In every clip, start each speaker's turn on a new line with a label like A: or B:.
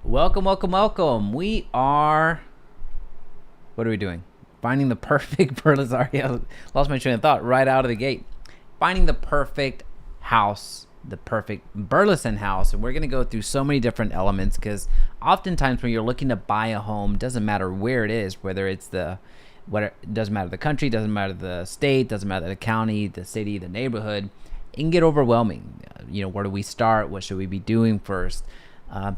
A: Welcome. What are we doing? Finding the perfect Burleson. Sorry, I lost my train of thought right out of the gate. Finding the perfect house, the perfect Burleson house. And we're going to go through so many different elements because oftentimes when you're looking to buy a home, doesn't matter where it is, whether it's it doesn't matter the country, doesn't matter the state, doesn't matter the county, the city, the neighborhood. It can get overwhelming. Where do we start? What should we be doing first?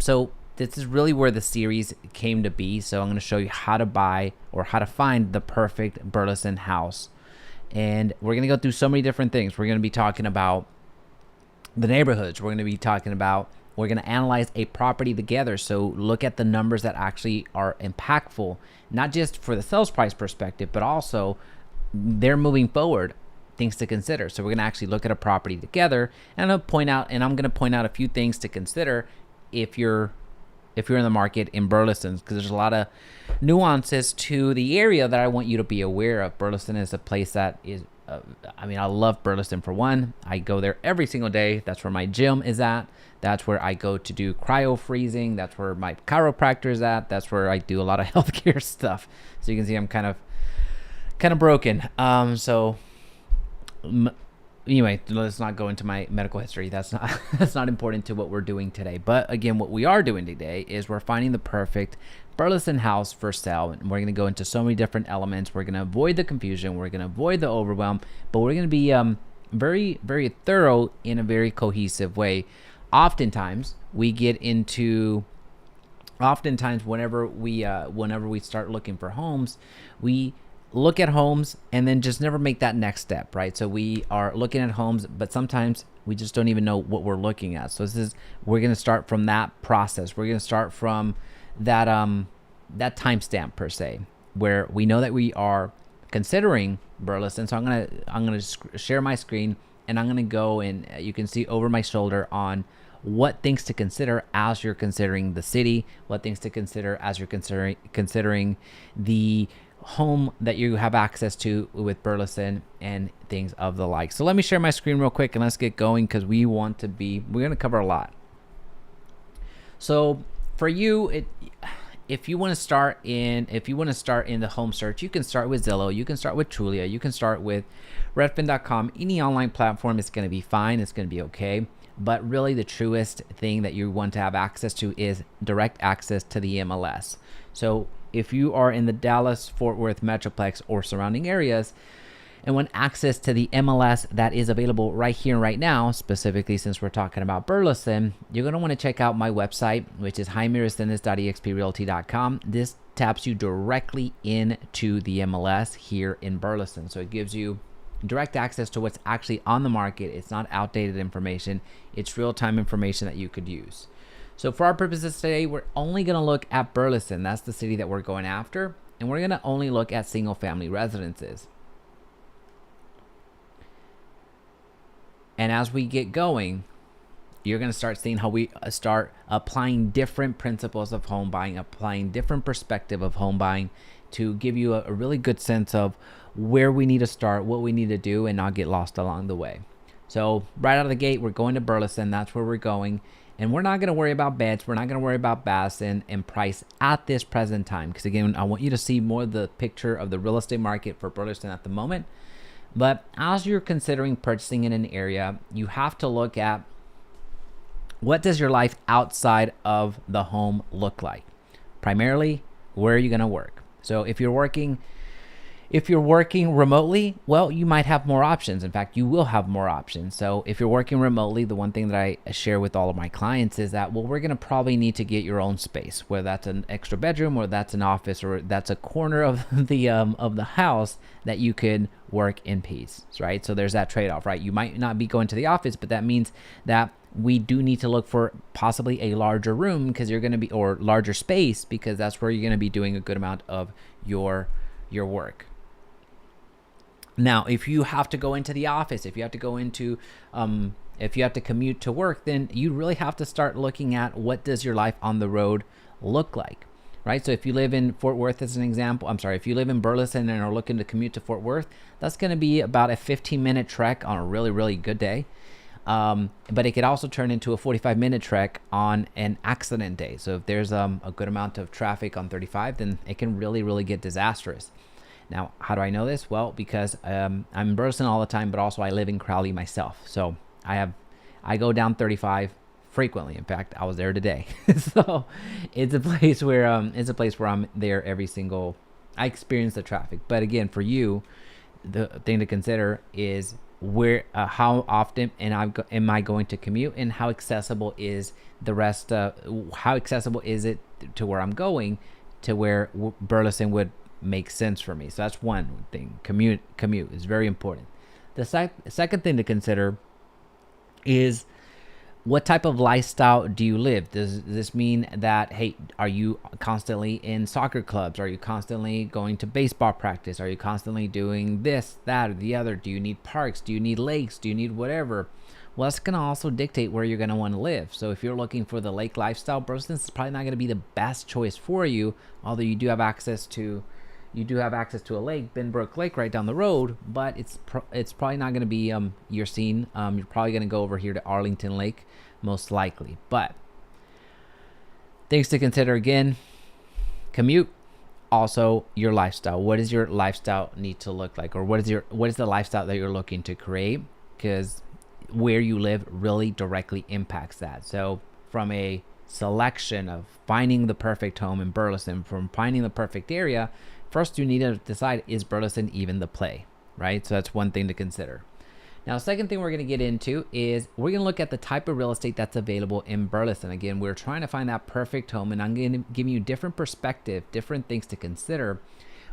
A: So this is really where the series came to be. So I'm going to show you how to buy or how to find the perfect Burleson house. And we're going to go through so many different things. We're going to be talking about the neighborhoods. We're going to analyze a property together. So look at the numbers that actually are impactful, not just for the sales price perspective, but also they're moving forward, things to consider. So we're going to actually look at a property together, and I'm going to point out a few things to consider if you're in the market in Burleson, because there's a lot of nuances to the area that I want you to be aware of. Burleson is a place that is, I love Burleson for one. I go there every single day. That's where my gym is at. That's where I go to do cryo freezing. That's where my chiropractor is at. That's where I do a lot of healthcare stuff. So you can see I'm kind of broken. Anyway, let's not go into my medical history. That's not important to what we're doing today. But again, what we are doing today is we're finding the perfect Burleson house for sale. And we're going to go into so many different elements. We're going to avoid the confusion. We're going to avoid the overwhelm. But we're going to be very, very thorough in a very cohesive way. Oftentimes, whenever we start looking for homes, we look at homes and then just never make that next step, right? So we are looking at homes, but sometimes we just don't even know what we're looking at. So we're going to start from that process. We're going to start from that timestamp per se, where we know that we are considering Burleson. So I'm going to share my screen, and I'm going to go, and you can see over my shoulder on what things to consider as you're considering the city, what things to consider as you're considering the home that you have access to with Burleson and things of the like. So let me share my screen real quick and let's get going, because we're going to cover a lot. So for you, if you want to start in the home search, you can start with Zillow, you can start with Trulia, you can start with Redfin.com. Any online platform is going to be fine. It's going to be okay. But really the truest thing that you want to have access to is direct access to the MLS. So if you are in the Dallas-Fort Worth Metroplex or surrounding areas and want access to the MLS that is available right here and right now, specifically since we're talking about Burleson, you're going to want to check out my website, which is jaimeresendez.exprealty.com. This taps you directly into the MLS here in Burleson. So it gives you direct access to what's actually on the market. It's not outdated information. It's real-time information that you could use. So for our purposes today, we're only going to look at Burleson. That's the city that we're going after. And we're going to only look at single-family residences. And as we get going, you're going to start seeing how we start applying different principles of home buying, applying different perspective of home buying to give you a really good sense of where we need to start, what we need to do, and not get lost along the way. So right out of the gate, we're going to Burleson. That's where we're going. And we're not going to worry about beds. We're not going to worry about baths and price at this present time. Because again, I want you to see more of the picture of the real estate market for Burleson at the moment. But as you're considering purchasing in an area, you have to look at what does your life outside of the home look like? Primarily, where are you going to work? So if you're working remotely, well, you might have more options. In fact, you will have more options. So if you're working remotely, the one thing that I share with all of my clients is that, well, we're going to probably need to get your own space, whether that's an extra bedroom or that's an office or that's a corner of the house that you could work in peace, right? So there's that trade-off, right? You might not be going to the office, but that means that we do need to look for possibly a larger room or larger space, because that's where you're going to be doing a good amount of your work. Now, if you have to go into the office, if you have to commute to work, then you really have to start looking at what does your life on the road look like, right? So if you live in Fort Worth as an example, if you live in Burleson and are looking to commute to Fort Worth, that's going to be about a 15-minute trek on a really, really good day. But it could also turn into a 45-minute trek on an accident day. So if there's a good amount of traffic on 35, then it can really, really get disastrous. Now, how do I know this? Well, because I'm in Burleson all the time, but also I live in Crowley myself. So I go down 35 frequently. In fact, I was there today. So it's a place where I'm there every single. I experience the traffic. But again, for you, the thing to consider is how often am I going to commute, and how accessible is the rest? How accessible is it to where I'm going, to where Burleson would make sense for me? So that's one thing. Commute is very important. The second thing to consider is, what type of lifestyle do you live? Does this mean that, hey, are you constantly in soccer clubs? Are you constantly going to baseball practice? Are you constantly doing this, that, or the other? Do you need parks? Do you need lakes? Do you need whatever? Well, that's going to also dictate where you're going to want to live. So if you're looking for the lake lifestyle, Burleson is probably not going to be the best choice for you, although you do have access to a lake, Benbrook Lake, right down the road, but it's probably not going to be your scene. You're probably going to go over here to Arlington Lake, most likely. But things to consider again: commute, also your lifestyle. What does your lifestyle need to look like, or what is the lifestyle that you're looking to create? Because where you live really directly impacts that. So from a selection of finding the perfect home in Burleson, from finding the perfect area, first you need to decide, is Burleson even the play, right? So that's one thing to consider. Now, second thing we're going to get into is we're going to look at the type of real estate that's available in Burleson. Again, we're trying to find that perfect home, and I'm going to give you different perspective, different things to consider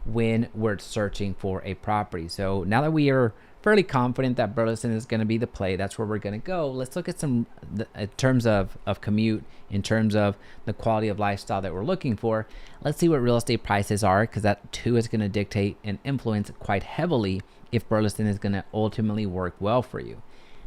A: when we're searching for a property. So now that we are fairly confident that Burleson is going to be the play, that's where we're going to go. Let's look at some, in terms of commute, in terms of the quality of lifestyle that we're looking for. Let's see what real estate prices are, because that too is going to dictate and influence quite heavily if Burleson is going to ultimately work well for you.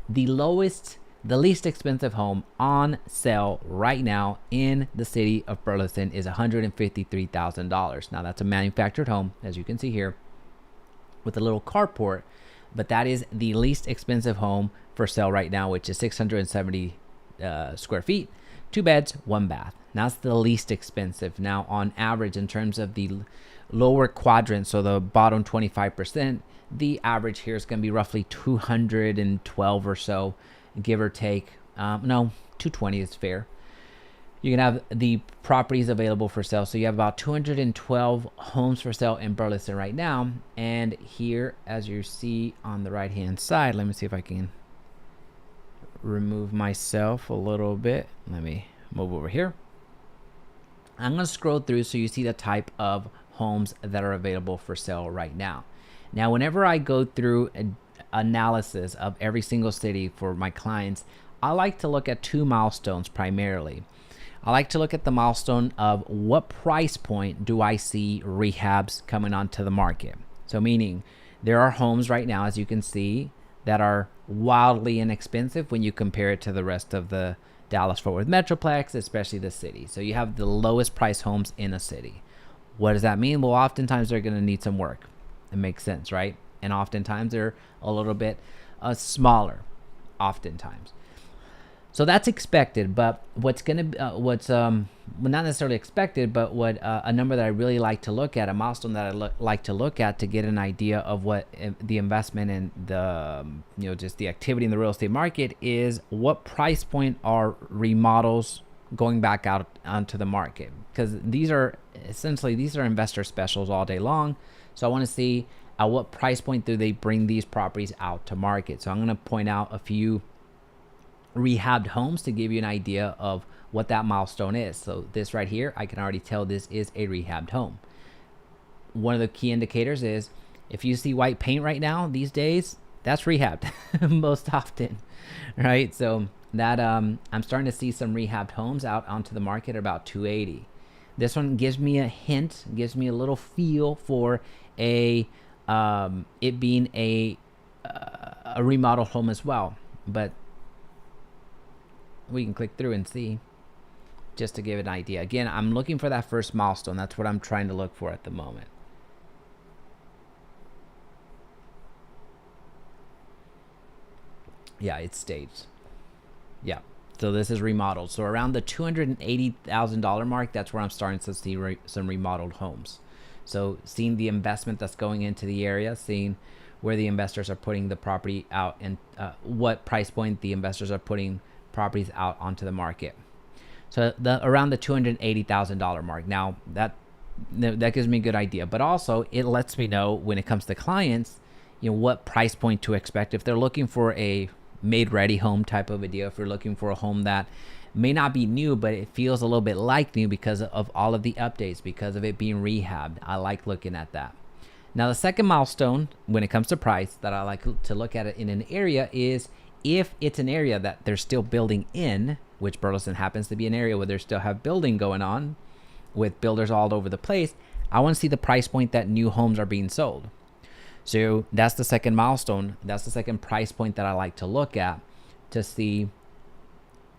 A: The least expensive home on sale right now in the city of Burleson is $153,000. Now that's a manufactured home, as you can see here, with a little carport, but that is the least expensive home for sale right now, which is 670 square feet, 2 beds, 1 bath. Now that's the least expensive. Now on average, in terms of the lower quadrant, so the bottom 25%, the average here is going to be roughly 212 or so, give or take. No, 220 is fair. You can have the properties available for sale. So you have about 212 homes for sale in Burleson right now. And here, as you see on the right hand side, let me see if I can remove myself a little bit. Let me move over here. I'm going to scroll through so you see the type of homes that are available for sale right now. Now, whenever I go through an analysis of every single city for my clients, I like to look at 2 milestones primarily. I like to look at the milestone of what price point do I see rehabs coming onto the market. So meaning there are homes right now, as you can see, that are wildly inexpensive when you compare it to the rest of the Dallas-Fort Worth Metroplex, especially the city. So you have the lowest price homes in a city. What does that mean? Well, oftentimes they're going to need some work. It makes sense, right? And oftentimes they're a little bit smaller, oftentimes. So that's expected, but what's not necessarily expected, but what a number that I really like to look at, a milestone that I like to look at to get an idea of what the investment and the just the activity in the real estate market is, what price point are remodels going back out onto the market, because these are investor specials all day long. So I want to see at what price point do they bring these properties out to market. So I'm going to point out a few rehabbed homes to give you an idea of what that milestone is. So this right here, I can already tell this is a rehabbed home. One of the key indicators is if you see white paint right now these days, that's rehabbed most often, right? So that I'm starting to see some rehabbed homes out onto the market at about 280. This one gives me a hint, gives me a little feel for it being a remodel home as well. But we can click through and see, just to give an idea. Again, I'm looking for that first milestone. That's what I'm trying to look for at the moment. Yeah, it's staged. Yeah. So this is remodeled. So around the $280,000 mark, that's where I'm starting to see some remodeled homes. So seeing the investment that's going into the area, seeing where the investors are putting the property out, and what price point the investors are putting properties out onto the market. So around the $280,000 mark. Now that gives me a good idea, but also it lets me know when it comes to clients, what price point to expect if they're looking for a made ready home type of a deal. If you're looking for a home that may not be new, but it feels a little bit like new because of all of the updates, because of it being rehabbed. I like looking at that. Now, the second milestone when it comes to price that I like to look at it in an area is if it's an area that they're still building in, which Burleson happens to be an area where they still have building going on with builders all over the place. I want to see the price point that new homes are being sold. So that's the second milestone. That's the second price point that I like to look at to see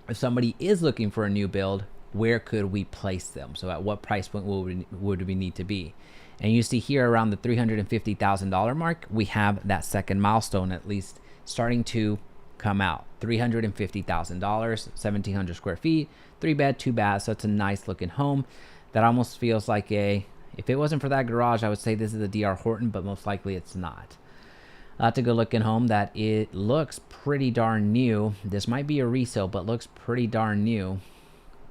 A: if somebody is looking for a new build, where could we place them? So at what price point would we need to be? And you see here around the $350,000 mark, we have that second milestone at least starting to come out. $350,000, 1,700 square feet, 3-bed, 2-bath. So it's a nice looking home that almost feels like if it wasn't for that garage, I would say this is a DR Horton, but most likely it's not. That's a good looking home that it looks pretty darn new. This might be a resale, but looks pretty darn new.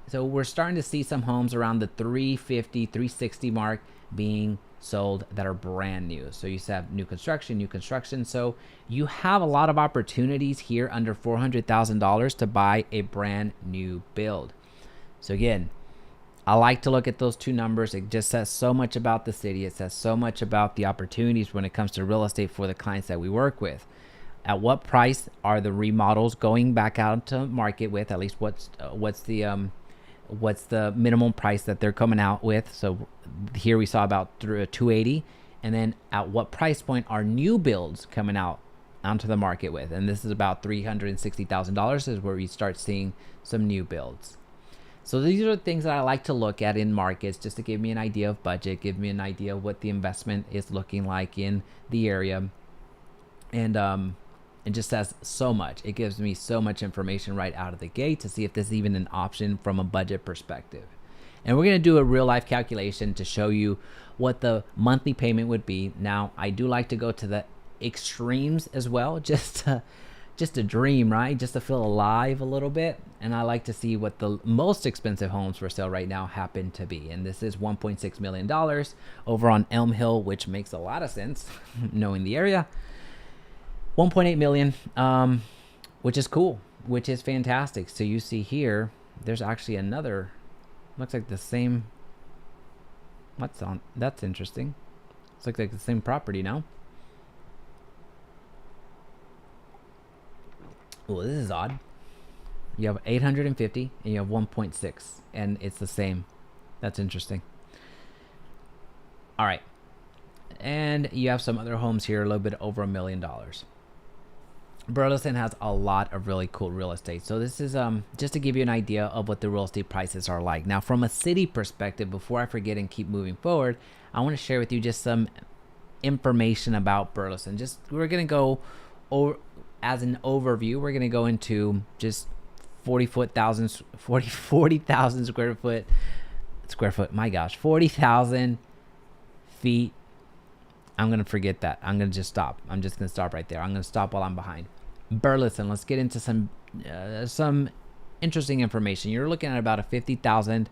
A: So we're starting to see some homes around the 350, 360 mark being sold that are brand new. So you have new construction. So you have a lot of opportunities here under $400,000 to buy a brand new build. So again, I like to look at those two numbers. It just says so much about the city. It says so much about the opportunities when it comes to real estate for the clients that we work with. At what price are the remodels going back out to market with? At least what's the minimum price that they're coming out with? So here we saw about $280, and then at what price point are new builds coming out onto the market with? And this is about $360,000 is where we start seeing some new builds. So these are the things that I like to look at in markets just to give me an idea of budget, give me an idea of what the investment is looking like in the area. And it just says so much. It gives me so much information right out of the gate to see if this is even an option from a budget perspective. And we're going to do a real life calculation to show you what the monthly payment would be. Now, I do like to go to the extremes as well, just to dream, right? Just to feel alive a little bit. And I like to see what the most expensive homes for sale right now happen to be. And this is $1.6 million over on Elm Hill, which makes a lot of sense knowing the area. 1.8 million, which is cool, which is fantastic. So you see here, there's actually another, looks like the same, that's interesting. It looks like the same property now. Well, this is odd. You have 850 and you have 1.6, and it's the same. That's interesting. All right. And you have some other homes here, a little bit over $1 million. Burleson has a lot of really cool real estate. So this is just to give you an idea of what the real estate prices are like. Now, from a city perspective, before I forget and keep moving forward, I want to share with you just some information about Burleson. We're going to go over, as an overview, we're going to go into just 40,000 square foot. My gosh, 40,000 feet. I'm going to forget that. I'm going to just stop. I'm just going to stop right there. I'm going to stop while I'm behind. Burleson, let's get into some interesting information. You're looking at about a 50,000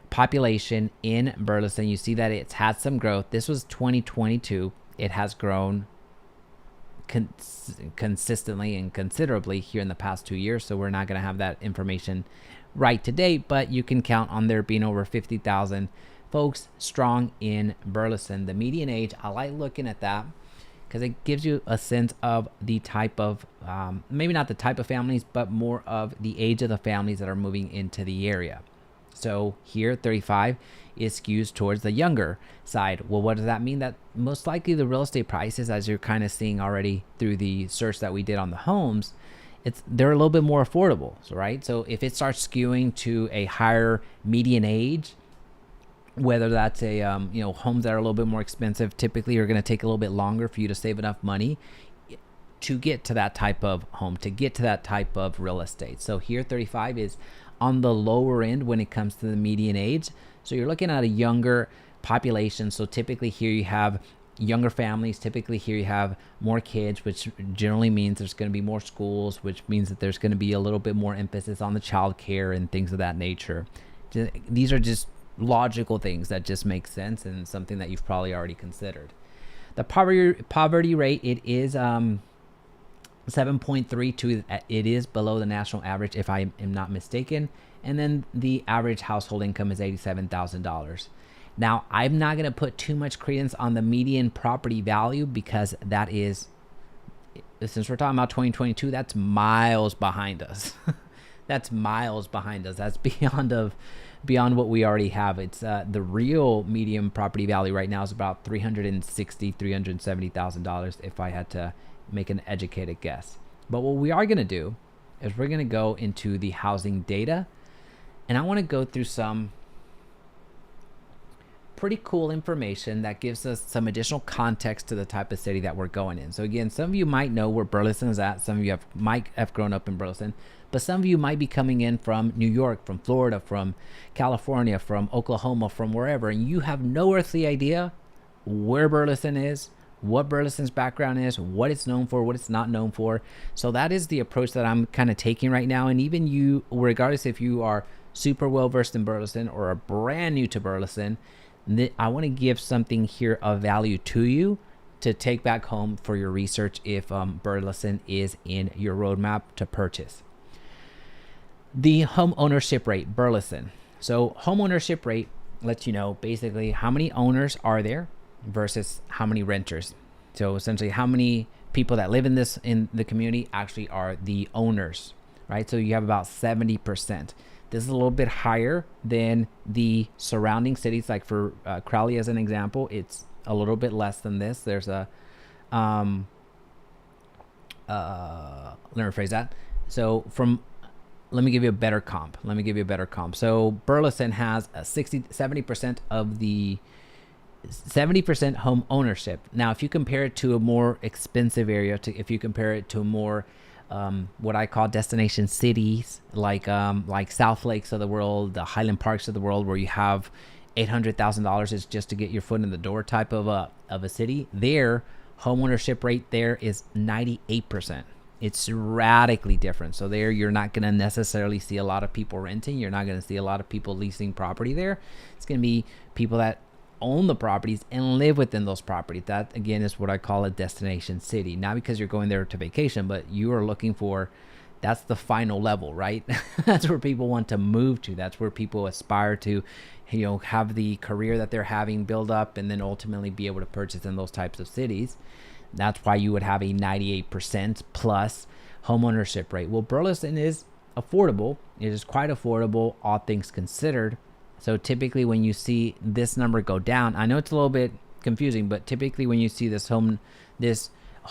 A: population in Burleson. You see that it's had some growth. This was 2022. It has grown consistently and considerably here in the past 2 years. So we're not going to have that information right to date, but you can count on there being over 50,000 folks strong in Burleson. The median age, I like looking at that because it gives you a sense of the type of, maybe not the type of families, but more of the age of the families that are moving into the area. So here, 35 is skews towards the younger side. Well, what does that mean? That most likely the real estate prices, as you're kind of seeing already through the search that we did on the homes, they're a little bit more affordable, right? So if it starts skewing to a higher median age, whether that's a homes that are a little bit more expensive, typically are going to take a little bit longer for you to save enough money. to get to that type of home, to get to that type of real estate. So here 35 is on the lower end when it comes to the median age. So you're looking at a younger population. So typically here you have younger families. Typically here you have more kids, which generally means there's going to be more schools, which means that there's going to be a little bit more emphasis on the child care and things of that nature. These are just logical things that just make sense and something that you've probably already considered. The poverty rate, it is 7.32. It is below the national average, if I am not mistaken. And then the average household income is $87,000. Now, I'm not going to put too much credence on the median property value because that is, since we're talking about 2022, that's miles behind us. That's miles behind us. That's beyond what we already have. It's the real median property value right now is about $370,000 if I had to make an educated guess. But what we are going to do is we're going to go into the housing data, and I want to go through some pretty cool information that gives us some additional context to the type of city that we're going in. So again, some of you might know where Burleson is at. Some of you might have grown up in Burleson, but some of you might be coming in from New York, from Florida, from California, from Oklahoma, from wherever, and you have no earthly idea where Burleson is, what Burleson's background is, what it's known for, what it's not known for. So that is the approach that I'm kind of taking right now. And even you, regardless if you are super well versed in Burleson or are brand new to Burleson, I want to give something here of value to you to take back home for your research if Burleson is in your roadmap to purchase. The home ownership rate, Burleson. So home ownership rate lets you know basically how many owners are there versus how many renters. So essentially how many people that live in the community actually are the owners, right? So you have about 70%. This is a little bit higher than the surrounding cities. Like for Crowley as an example, it's a little bit less than this. There's a, let me rephrase that. So let me give you a better comp. So Burleson has a 70% of the 70% home ownership. Now, if you compare it to a more expensive area, if you compare it to a more what I call destination cities, like South Lakes of the world, the Highland Parks of the world, where you have $800,000 is just to get your foot in the door type of a city. Their home ownership rate there is 98%. It's radically different. So there, you're not going to necessarily see a lot of people renting. You're not going to see a lot of people leasing property there. It's going to be people that own the properties and live within those properties. That again is what I call a destination city. Not because you're going there to vacation, but you are looking for, that's the final level, right? That's where people want to move to. That's where people aspire to, have the career that they're having build up and then ultimately be able to purchase in those types of cities. That's why you would have a 98% plus home ownership rate. Well, Burleson is affordable. It is quite affordable, all things considered. So typically when you see this number go down, I know it's a little bit confusing, but typically when you see this home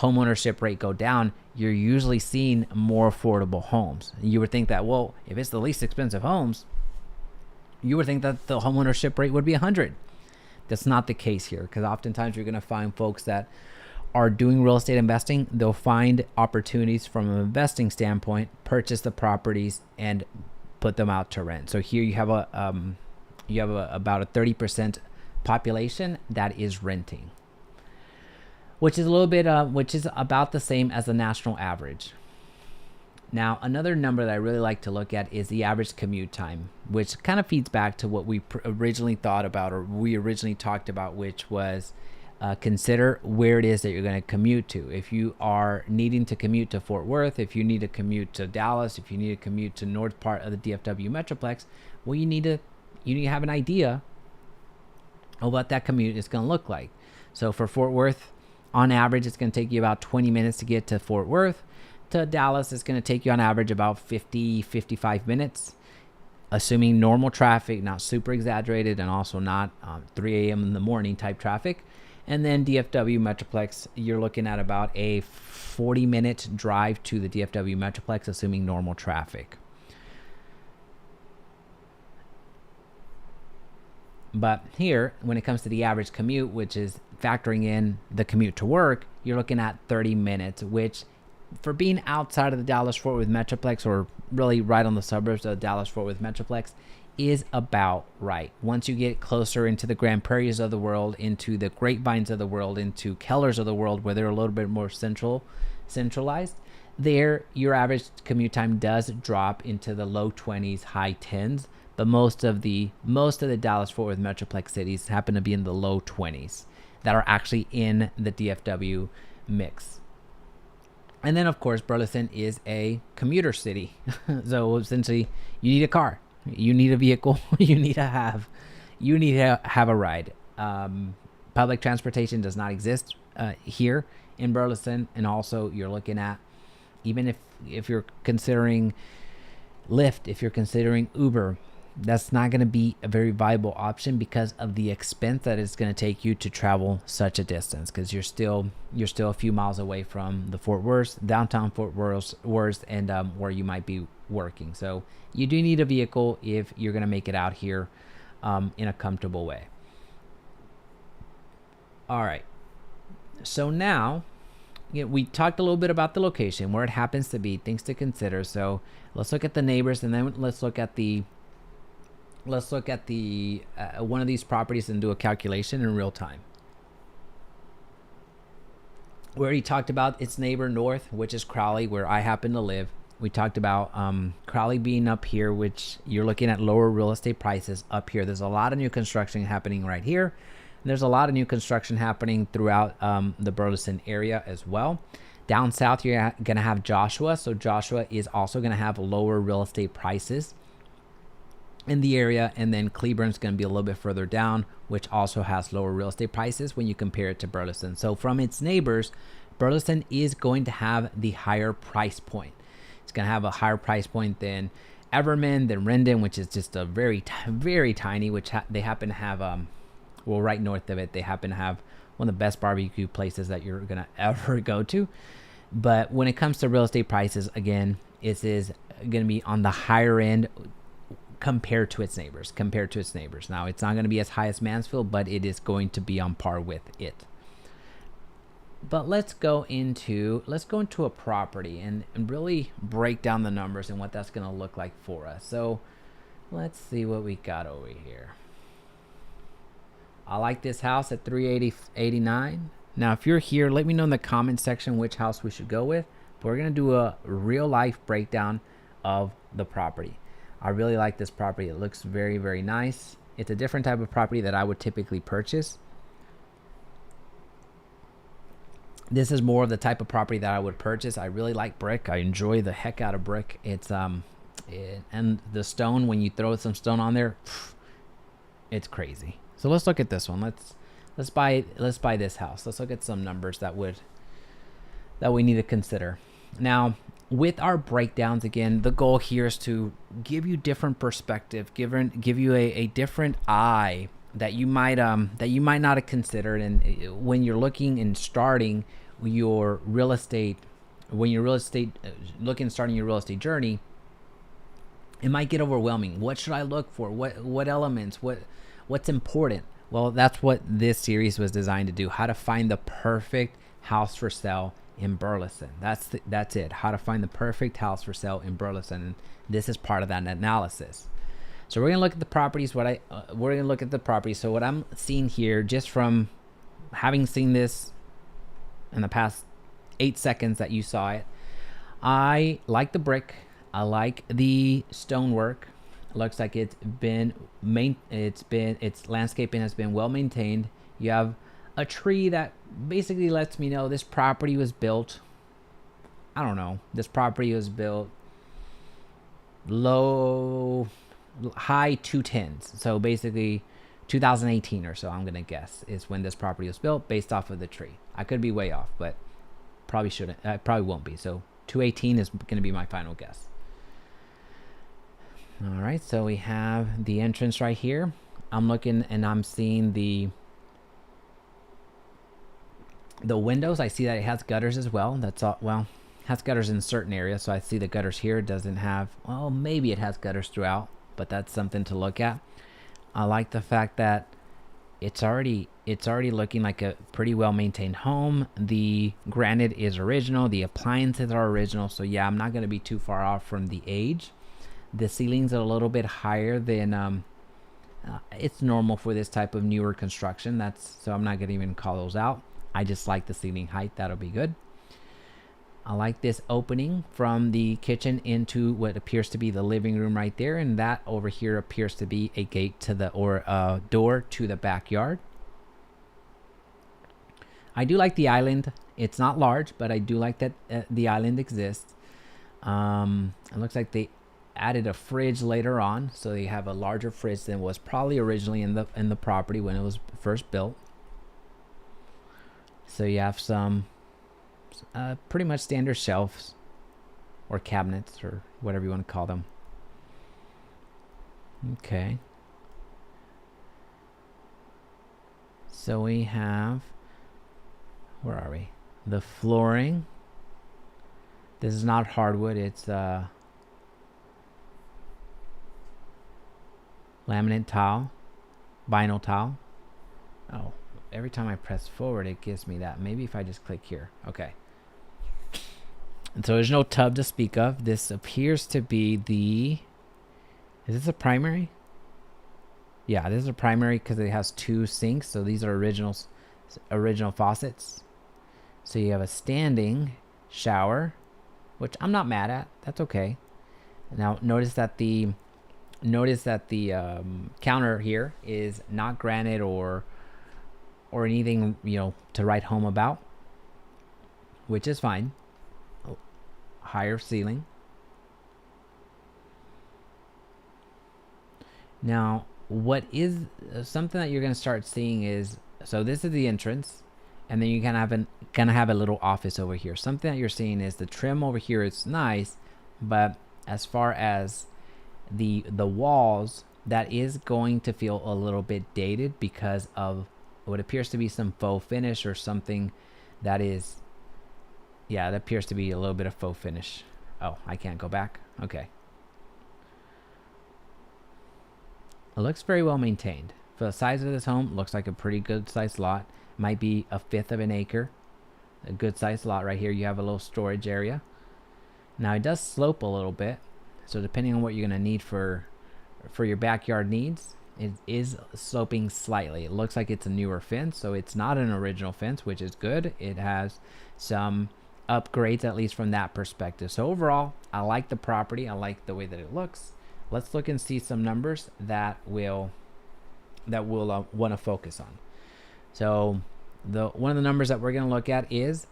A: ownership rate go down, you're usually seeing more affordable homes. You would think that, well, if it's the least expensive homes, you would think that the home ownership rate would be 100. That's not the case here, because oftentimes you're going to find folks that are doing real estate investing. They'll find opportunities from an investing standpoint, purchase the properties, and put them out to rent. So here you have about a 30% population that is renting, which is about the same as the national average. Now, another number that I really like to look at is the average commute time, which kind of feeds back to what we originally thought about, or we originally talked about, which was consider where it is that you're going to commute to. If you are needing to commute to Fort Worth, if you need to commute to Dallas, if you need to commute to north part of the DFW Metroplex, well, you need to have an idea of what that commute is going to look like. So for Fort Worth, on average, it's going to take you about 20 minutes to get to Fort Worth. To Dallas, it's going to take you on average about 55 minutes, assuming normal traffic, not super exaggerated, and also not 3 a.m. in the morning type traffic. And then DFW Metroplex, you're looking at about a 40-minute drive to the DFW Metroplex, assuming normal traffic. But here, when it comes to the average commute, which is factoring in the commute to work, you're looking at 30 minutes, which for being outside of the Dallas-Fort Worth Metroplex, or really right on the suburbs of the Dallas-Fort Worth Metroplex, is about right. Once you get closer into the Grand Prairies of the world, into the Grapevines of the world, into Kellers of the world, where they're a little bit more centralized, there your average commute time does drop into the low 20s, high 10s. But most of the Dallas-Fort Worth Metroplex cities happen to be in the low 20s that are actually in the DFW mix. And then, of course, Burleson is a commuter city. So essentially, you need a car, you need a vehicle, you need to have a ride. Public transportation does not exist here in Burleson, and also you're looking at, even if you're considering Lyft, if you're considering Uber, that's not going to be a very viable option because of the expense that it's going to take you to travel such a distance, because you're still a few miles away from the Fort Worth, downtown Fort Worth, and where you might be working. So you do need a vehicle if you're going to make it out here in a comfortable way. All right. So now, we talked a little bit about the location, where it happens to be, things to consider. So let's look at the neighbors, and then let's look at the one of these properties and do a calculation in real time. We already talked about its neighbor north, which is Crowley, where I happen to live. We talked about Crowley being up here, which you're looking at lower real estate prices up here. There's a lot of new construction happening right here. There's a lot of new construction happening throughout the Burleson area as well. Down south, you're going to have Joshua. So Joshua is also going to have lower real estate prices in the area. And then Cleburne's going to be a little bit further down, which also has lower real estate prices when you compare it to Burleson. So from its neighbors, Burleson is going to have the higher price point. It's going to have a higher price point than Everman, than Rendon, which is just a very, very tiny, which they happen to have, right north of it, they happen to have one of the best barbecue places that you're going to ever go to. But when it comes to real estate prices, again, it is going to be on the higher end compared to its neighbors. Now, it's not going to be as high as Mansfield, but it is going to be on par with it. But let's go into a property and really break down the numbers and what that's going to look like for us. So let's see what we got over here. I like this house at $380.89. Now, if you're here, let me know in the comment section which house we should go with. But we're going to do a real life breakdown of the property. I really like this property. It looks very, very nice. It's a different type of property that I would typically purchase. This is more of the type of property that I would purchase. I really like brick. I enjoy the heck out of brick. It's and the stone, when you throw some stone on there, it's crazy. So let's look at this one. Let's buy this house. Let's look at some numbers that we need to consider. Now, with our breakdowns, again, the goal here is to give you different perspective, give you a different eye that you might not have considered. And when you're looking and starting your real estate, starting your real estate journey, it might get overwhelming. What should I look for? What elements? What's important? Well, that's what this series was designed to do. How to find the perfect house for sale in Burleson. That's it. How to find the perfect house for sale in Burleson. And this is part of that analysis. So we're gonna look at the properties. So what I'm seeing here, just from having seen this in the past 8 seconds that you saw it, I like the brick. I like the stonework. It looks like its landscaping has been well maintained. You have a tree that basically lets me know this property was built. I don't know. This property was built high 210s. So basically 2018 or so, I'm going to guess, is when this property was built based off of the tree. I could be way off, but probably won't be. So 218 is going to be my final guess. All right, so we have the entrance right here. I'm looking and I'm seeing the windows. I see that it has gutters as well. That's all. Well, it has gutters in certain areas. So I see the gutters here. It doesn't have, well, maybe it has gutters throughout, but that's something to look at. I like the fact that it's already looking like a pretty well maintained home. The granite is original, the appliances are original, so yeah, I'm not going to be too far off from the age. The ceilings are a little bit higher than it's normal for this type of newer construction. That's so I'm not going to even call those out. I just like the ceiling height. That'll be good. I like this opening from the kitchen into what appears to be the living room right there, and that over here appears to be a gate to the or a door to the backyard. I do like the island. It's not large, but I do like that the island exists. It looks like they added a fridge later on, so they have a larger fridge than was probably originally in the property when it was first built. So you have some pretty much standard shelves or cabinets or whatever you want to call them. Okay. So we have, where are we? The flooring. This is not hardwood, it's laminate tile, vinyl tile. Oh, every time I press forward it gives me that. Maybe if I just click here. Okay. And so there's no tub to speak of. This appears to be the, is this a primary? Yeah, this is a primary because it has two sinks. So these are original faucets. So you have a standing shower, which I'm not mad at. That's okay. Now notice that the counter here is not granite or anything, to write home about, which is fine. Higher ceiling. Now, what is something that you're going to start seeing is, so this is the entrance, and then you're gonna have a little office over here. Something that you're seeing is the trim over here is nice, but as far as the walls, that is going to feel a little bit dated because of what appears to be some faux finish or something that is, yeah, that appears to be a little bit of faux finish. Oh, I can't go back. Okay. It looks very well maintained. For the size of this home, looks like a pretty good sized lot. Might be a fifth of an acre. A good sized lot right here. You have a little storage area. Now it does slope a little bit. So depending on what you're going to need for your backyard needs, it is sloping slightly. It looks like it's a newer fence, so it's not an original fence, which is good. It has some upgrades, at least from that perspective. So overall, I like the property. I like the way that it looks. Let's look and see some numbers that we'll want to focus on. So one of the numbers that we're going to look at is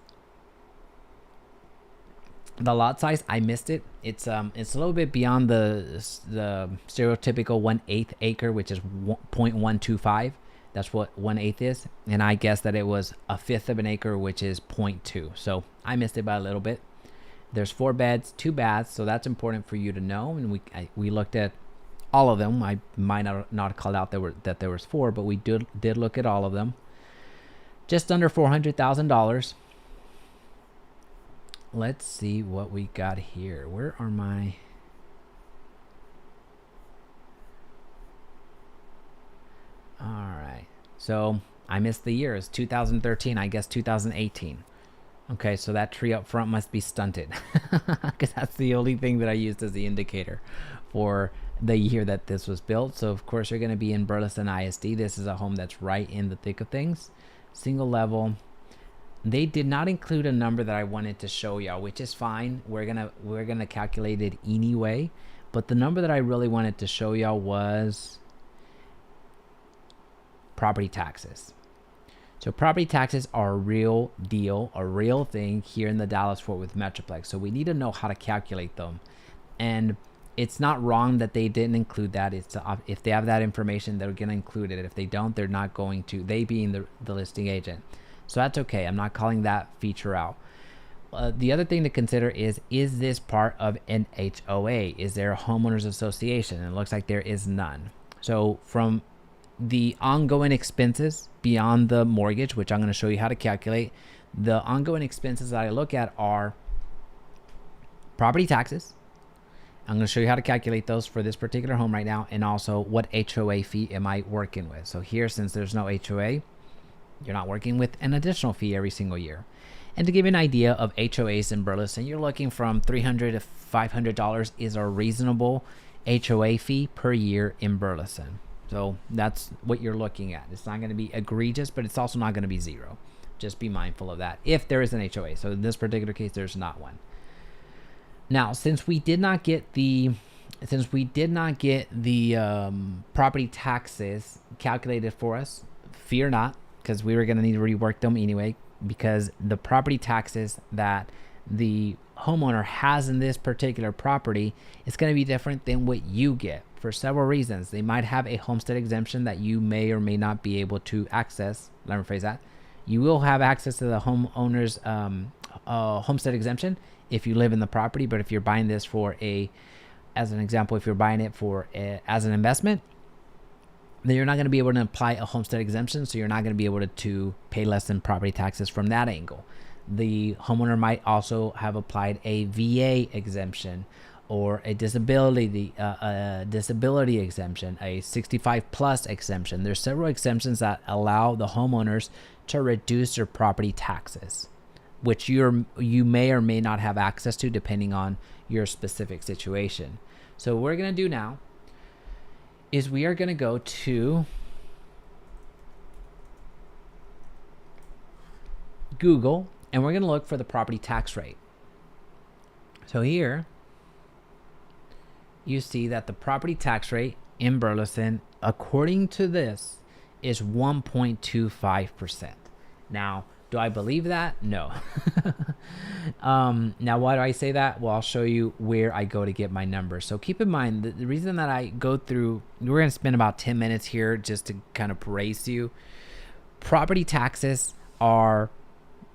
A: the lot size. I missed it. It's a little bit beyond the stereotypical 1/8 acre, which is 0.125. That's what 1/8 is, and I guess that it was a fifth of an acre, which is 0.2. So I missed it by a little bit. There's 4 beds, 2 baths, so that's important for you to know. And we looked at all of them. I might not call out that there was 4, but we did look at all of them. Just under $400,000. Let's see what we got here. Where are my... All right. So I missed the year. It's 2013. I guess 2018. Okay, so that tree up front must be stunted because that's the only thing that I used as the indicator for the year that this was built. So of course you're going to be in Burleson ISD. This is a home that's right in the thick of things. Single level. They did not include a number that I wanted to show y'all, which is fine. We're gonna calculate it anyway. But the number that I really wanted to show y'all was property taxes. So property taxes are a real deal, a real thing here in the Dallas-Fort Worth Metroplex. So we need to know how to calculate them. And it's not wrong that they didn't include that. It's if they have that information, they're going to include it. If they don't, they're not going to. They being the listing agent. So that's okay. I'm not calling that feature out. The other thing to consider is this part of an HOA? Is there a homeowners association? And it looks like there is none. So from the ongoing expenses beyond the mortgage, which I'm going to show you how to calculate, the ongoing expenses that I look at are property taxes, I'm going to show you how to calculate those for this particular home right now, and also what HOA fee am I working with. So here, since there's no HOA, you're not working with an additional fee every single year. And to give you an idea of HOAs in Burleson, you're looking from $300 to $500 is a reasonable HOA fee per year in Burleson. So that's what you're looking at. It's not going to be egregious, but it's also not going to be zero. Just be mindful of that if there is an HOA. So in this particular case, there's not one. Now, since we did not get the property taxes calculated for us, fear not, because we were going to need to rework them anyway, because the property taxes that the homeowner has in this particular property is going to be different than what you get for several reasons. They might have a homestead exemption that you may or may not be able to access. Let me rephrase that. You will have access to the homeowner's homestead exemption if you live in the property, but if you're buying this as an example, if you're buying it as an investment, then you're not going to be able to apply a homestead exemption, so you're not going to be able to pay less than property taxes from that angle. The homeowner might also have applied a VA exemption or a disability exemption, a 65 plus exemption. There's several exemptions that allow the homeowners to reduce their property taxes, which you may or may not have access to depending on your specific situation. So what we're going to do now is we are going to go to Google and we're going to look for the property tax rate. So here you see that the property tax rate in Burleson, according to this, is 1.25%. Now, do I believe that? No. Now, why do I say that? Well, I'll show you where I go to get my numbers. So keep in mind, the reason that I go through, we're going to spend about 10 minutes here just to kind of brace you. Property taxes are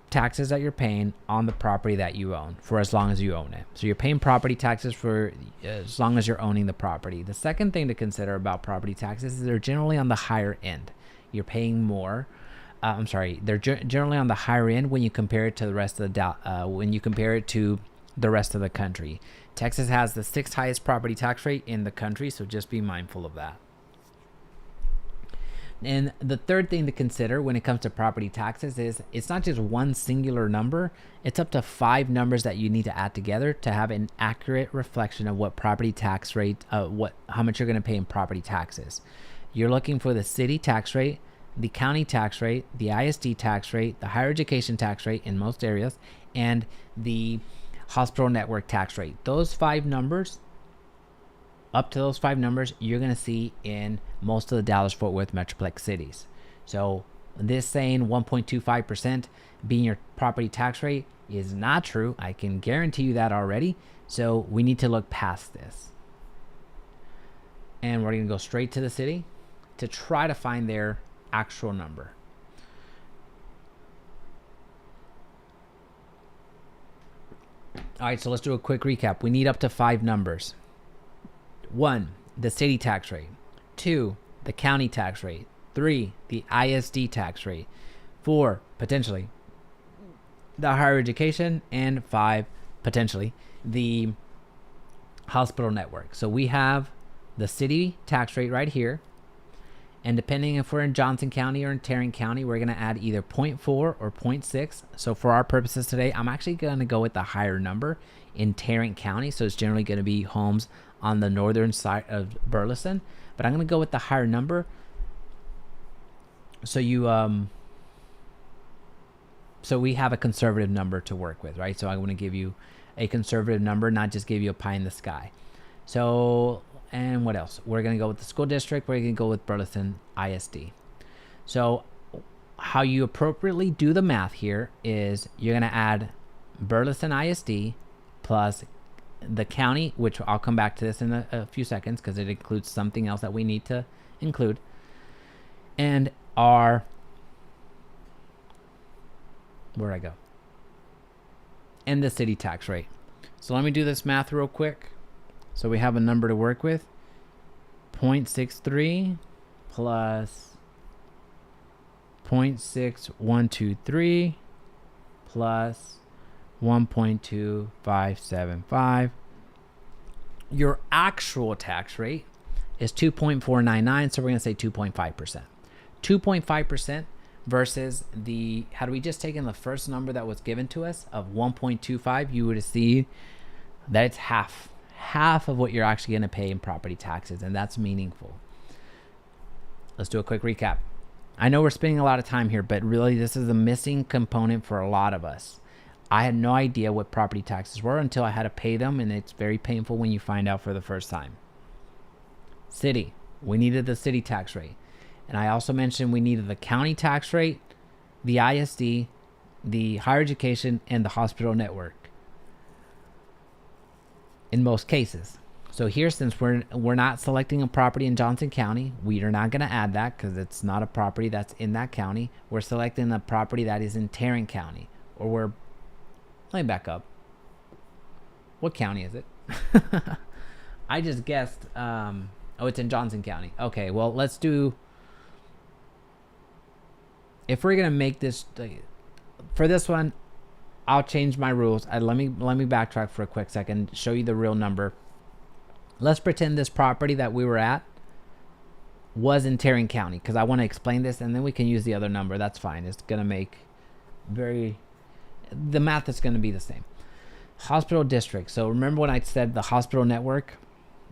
A: taxes that you're paying on the property that you own for as long as you own it. So you're paying property taxes for as long as you're owning the property. The second thing to consider about property taxes is they're generally on the higher end. You're paying more. They're generally on the higher end when you compare it to the rest of the rest of the country. Texas has the 6th highest property tax rate in the country, so just be mindful of that. And the third thing to consider when it comes to property taxes is it's not just one singular number. It's up to 5 numbers that you need to add together to have an accurate reflection of what property tax rate, how much you're going to pay in property taxes. You're looking for the city tax rate, the county tax rate, the ISD tax rate, the higher education tax rate in most areas, and the hospital network tax rate. Those 5 numbers, up to those 5 numbers, you're going to see in most of the Dallas-Fort Worth Metroplex cities. So this saying 1.25% being your property tax rate is not true. I can guarantee you that already. So we need to look past this. And we're going to go straight to the city to try to find their actual number. All right, so let's do a quick recap. We need up to 5 numbers. 1, the city tax rate. 2, the county tax rate. 3, the ISD tax rate. 4, potentially, the higher education. And 5, potentially, the hospital network. So we have the city tax rate right here. And depending if we're in Johnson County or in Tarrant County, we're going to add either 0.4 or 0.6. So for our purposes today, I'm actually going to go with the higher number in Tarrant County. So it's generally going to be homes on the northern side of Burleson. But I'm going to go with the higher number. So so we have a conservative number to work with, right? So I want to give you a conservative number, not just give you a pie in the sky. So, and what else? We're going to go with the school district. We're going to go with Burleson ISD. So how you appropriately do the math here is you're going to add Burleson ISD plus the county, which I'll come back to this in a few seconds because it includes something else that we need to include, and our, where'd I go? And the city tax rate. So let me do this math real quick. So we have a number to work with. 0.63 plus 0.6123 plus 1.2575, Your actual tax rate is 2.499, so we're going to say 2.5%. 2.5% versus the, had we just taken the first number that was given to us of 1.25, you would see that it's half of what you're actually going to pay in property taxes, and that's meaningful. Let's do a quick recap. I know we're spending a lot of time here, but really this is a missing component for a lot of us. I had no idea what property taxes were until I had to pay them, and it's very painful when you find out for the first time. City, we needed the city tax rate. And I also mentioned we needed the county tax rate, the ISD, the higher education, and the hospital network. In most cases. So here, since we're not selecting a property in Johnson County, we are not going to add that because it's not a property that's in that county. We're selecting a property that is in Tarrant County. Or let me back up. What county is it? I just guessed. It's in Johnson County. Okay, well, let's do... If we're going to make this... For this one, I'll change my rules. Let me backtrack for a quick second, show you the real number. Let's pretend this property that we were at was in Tarrant County, because I want to explain this, and then we can use the other number. That's fine. It's going to make the math is going to be the same. Hospital district. So remember when I said the hospital network?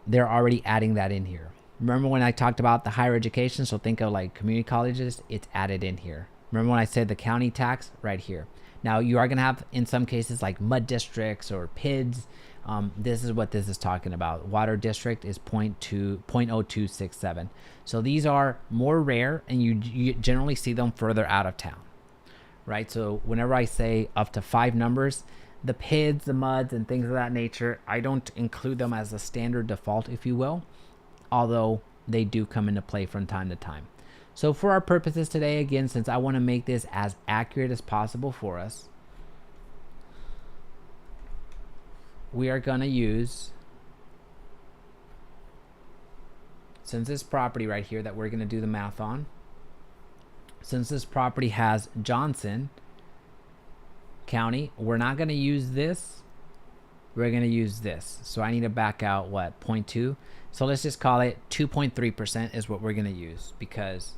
A: They're already adding that in here. Remember when I talked about the higher education? So think of like community colleges. It's added in here. Remember when I said the county tax? Right here. Now you are going to have, in some cases, like mud districts or PIDs. This is what this is talking about. Water district is 0.0267. So these are more rare, and you generally see them further out of town, right? So whenever I say up to 5 numbers, the PIDs, the MUDs, and things of that nature, I don't include them as a standard default, if you will, although they do come into play from time to time. So for our purposes today, again, since I want to make this as accurate as possible for us, we are going to use, since this property right here that we're going to do the math on, since this property has Johnson County, we're not going to use this. We're going to use this. So I need to back out, what, 0.2? So let's just call it 2.3% is what we're going to use because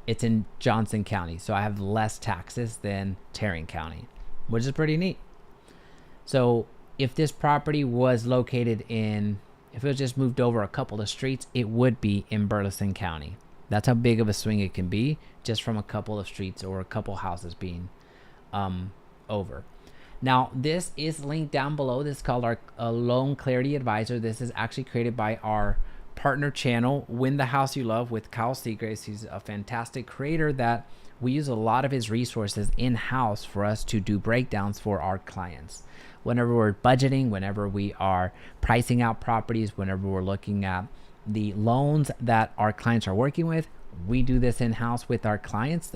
A: it's in Johnson County. So I have less taxes than Tarrant County, which is pretty neat. So if this property was located in, if it was just moved over a couple of streets, it would be in Burleson County. That's how big of a swing it can be just from a couple of streets or a couple houses being over. Now, this is linked down below. This is called our Loan Clarity Advisor. This is actually created by our partner channel, Win the House You Love, with Kyle Seagrace. He's a fantastic creator that we use a lot of his resources in-house for us to do breakdowns for our clients. Whenever we're budgeting, whenever we are pricing out properties, whenever we're looking at the loans that our clients are working with, we do this in-house with our clients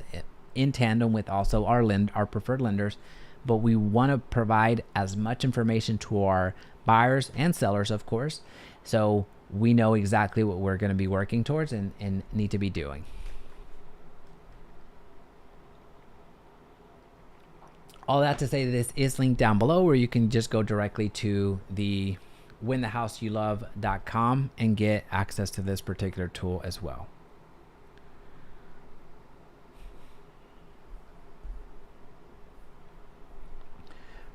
A: in tandem with also our preferred lenders. But we want to provide as much information to our buyers and sellers, of course, so we know exactly what we're going to be working towards and need to be doing. All that to say, this is linked down below where you can just go directly to the winthehouseyoulove.com and get access to this particular tool as well.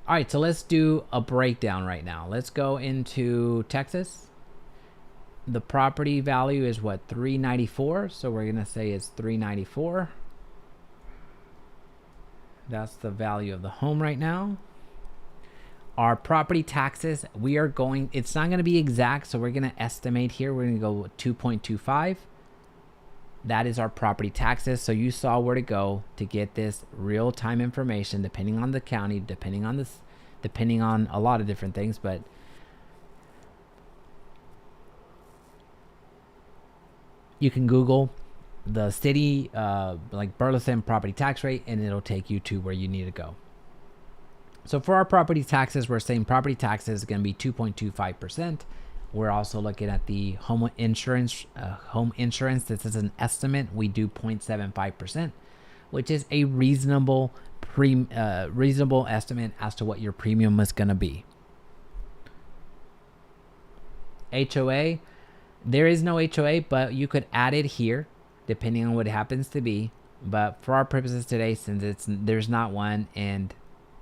A: All right, so let's do a breakdown right now. Let's go into Texas. The property value is what, 394. So we're gonna say it's 394. That's the value of the home right now. Our property taxes, it's not gonna be exact, so we're gonna estimate here. We're gonna go with 2.25. That is our property taxes. So you saw where to go to get this real-time information, depending on the county, depending on a lot of different things. But you can Google the city, like Burleson property tax rate, and it'll take you to where you need to go. So for our property taxes, we're saying property taxes is going to be 2.25%. We're also looking at the home insurance. This is an estimate. We do 0.75%, which is a reasonable estimate as to what your premium is going to be. HOA, there is no HOA, but you could add it here depending on what it happens to be. But for our purposes today, since there's not one, and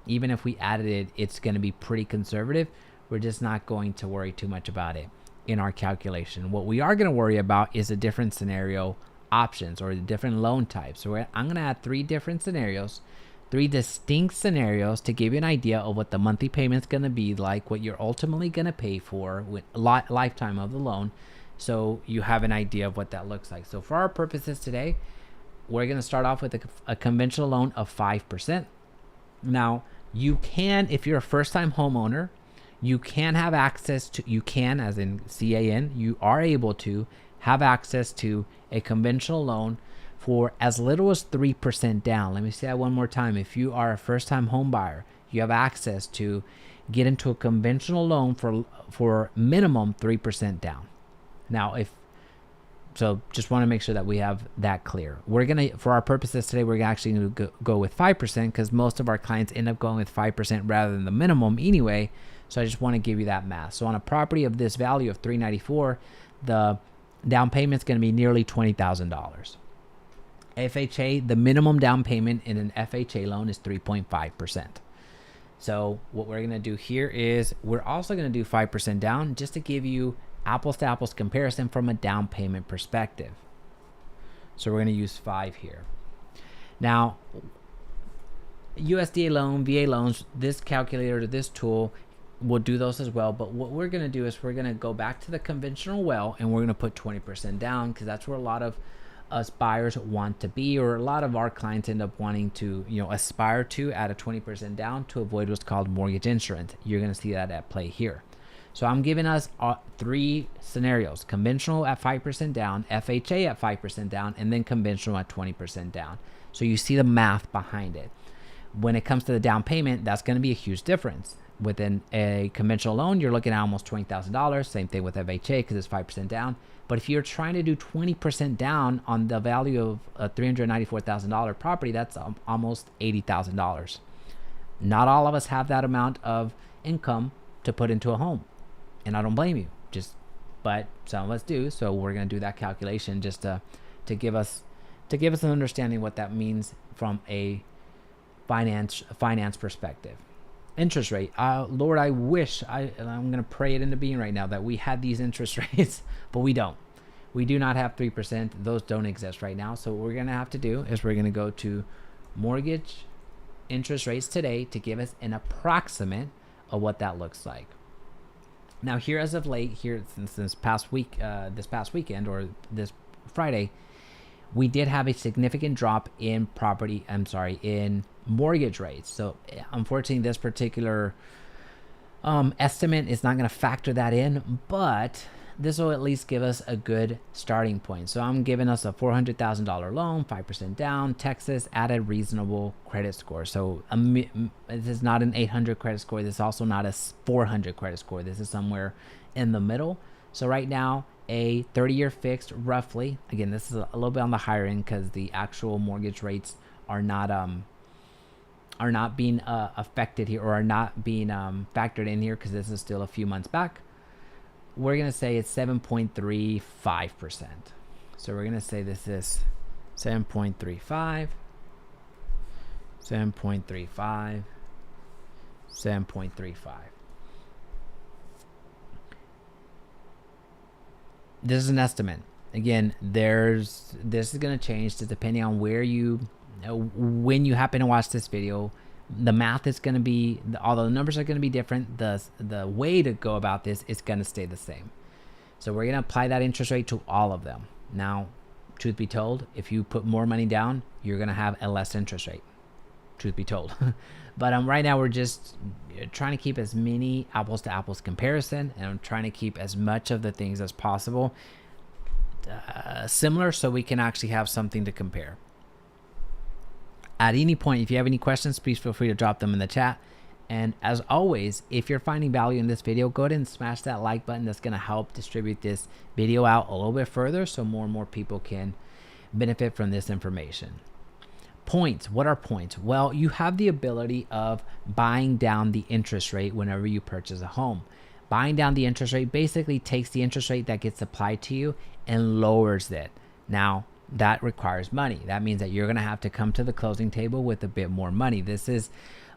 A: even if we added it, it's going to be pretty conservative. We're just not going to worry too much about it in our calculation. What we are going to worry about is the different scenario options or the different loan types. So I'm going to add 3 different scenarios, 3 distinct scenarios to give you an idea of what the monthly payment's going to be like, what you're ultimately going to pay for with lifetime of the loan, so you have an idea of what that looks like. So for our purposes today, we're going to start off with a conventional loan of 5%. Now, you can, if you're a first-time homeowner, you can have access to, you can, as in CAN, you are able to have access to a conventional loan for as little as 3% down. Let me say that one more time. If you are a first-time home buyer, you have access to get into a conventional loan for minimum 3% down. Now, so just want to make sure that we have that clear. We're going to, for our purposes today, we're actually going to go with 5% because most of our clients end up going with 5% rather than the minimum anyway. So I just want to give you that math. So on a property of this value of $394, the down payment is going to be nearly $20,000. FHA, the minimum down payment in an FHA loan is 3.5%. So what we're going to do here is we're also going to do 5% down just to give you apples to apples comparison from a down payment perspective. So we're going to use 5 here. Now, USDA loan, VA loans, this calculator, this tool will do those as well. But what we're going to do is we're going to go back to the conventional well, and we're going to put 20% down because that's where a lot of us buyers want to be, or a lot of our clients end up wanting to, aspire to at a 20% down to avoid what's called mortgage insurance. You're going to see that at play here. So I'm giving us 3 scenarios: conventional at 5% down, FHA at 5% down, and then conventional at 20% down. So you see the math behind it. When it comes to the down payment, that's going to be a huge difference. Within a conventional loan, you're looking at almost $20,000. Same thing with FHA because it's 5% down. But if you're trying to do 20% down on the value of a $394,000 property, that's almost $80,000. Not all of us have that amount of income to put into a home. And I don't blame you, but some of us do. So we're going to do that calculation just to give us an understanding what that means from a finance perspective. Interest rate, Lord, I wish I'm going to pray it into being right now that we had these interest rates, but we don't. We do not have 3%. Those don't exist right now. So what we're going to have to do is we're going to go to mortgage interest rates today to give us an approximate of what that looks like. Now, here as of late, here since this past weekend or this Friday, we did have a significant drop in in mortgage rates. So unfortunately, this particular estimate is not going to factor that in, but this will at least give us a good starting point. So I'm giving us a $400,000 loan, 5% down, Texas at a reasonable credit score. So this is not an 800 credit score. This is also not a 400 credit score. This is somewhere in the middle. So right now, a 30-year fixed, roughly, again, this is a little bit on the higher end because the actual mortgage rates are not being affected here, or are not being factored in here because this is still a few months back. We're going to say it's 7.35%. So we're going to say this is 7.35, 7.35, 7.35. This is an estimate. Again, this is going to change depending on when you happen to watch this video. The math is going to be, although the numbers are going to be different, the way to go about this is going to stay the same. So we're going to apply that interest rate to all of them. Now, truth be told, if you put more money down, you're going to have a less interest rate. Truth be told. But right now we're just trying to keep as many apples to apples comparison, and I'm trying to keep as much of the things as possible similar so we can actually have something to compare. At any point, if you have any questions, please feel free to drop them in the chat. And as always, if you're finding value in this video, go ahead and smash that like button. That's going to help distribute this video out a little bit further so more and more people can benefit from this information. Points. What are points? Well, you have the ability of buying down the interest rate whenever you purchase a home. Buying down the interest rate basically takes the interest rate that gets applied to you and lowers it. Now, that requires money. That means that you're going to have to come to the closing table with a bit more money. This is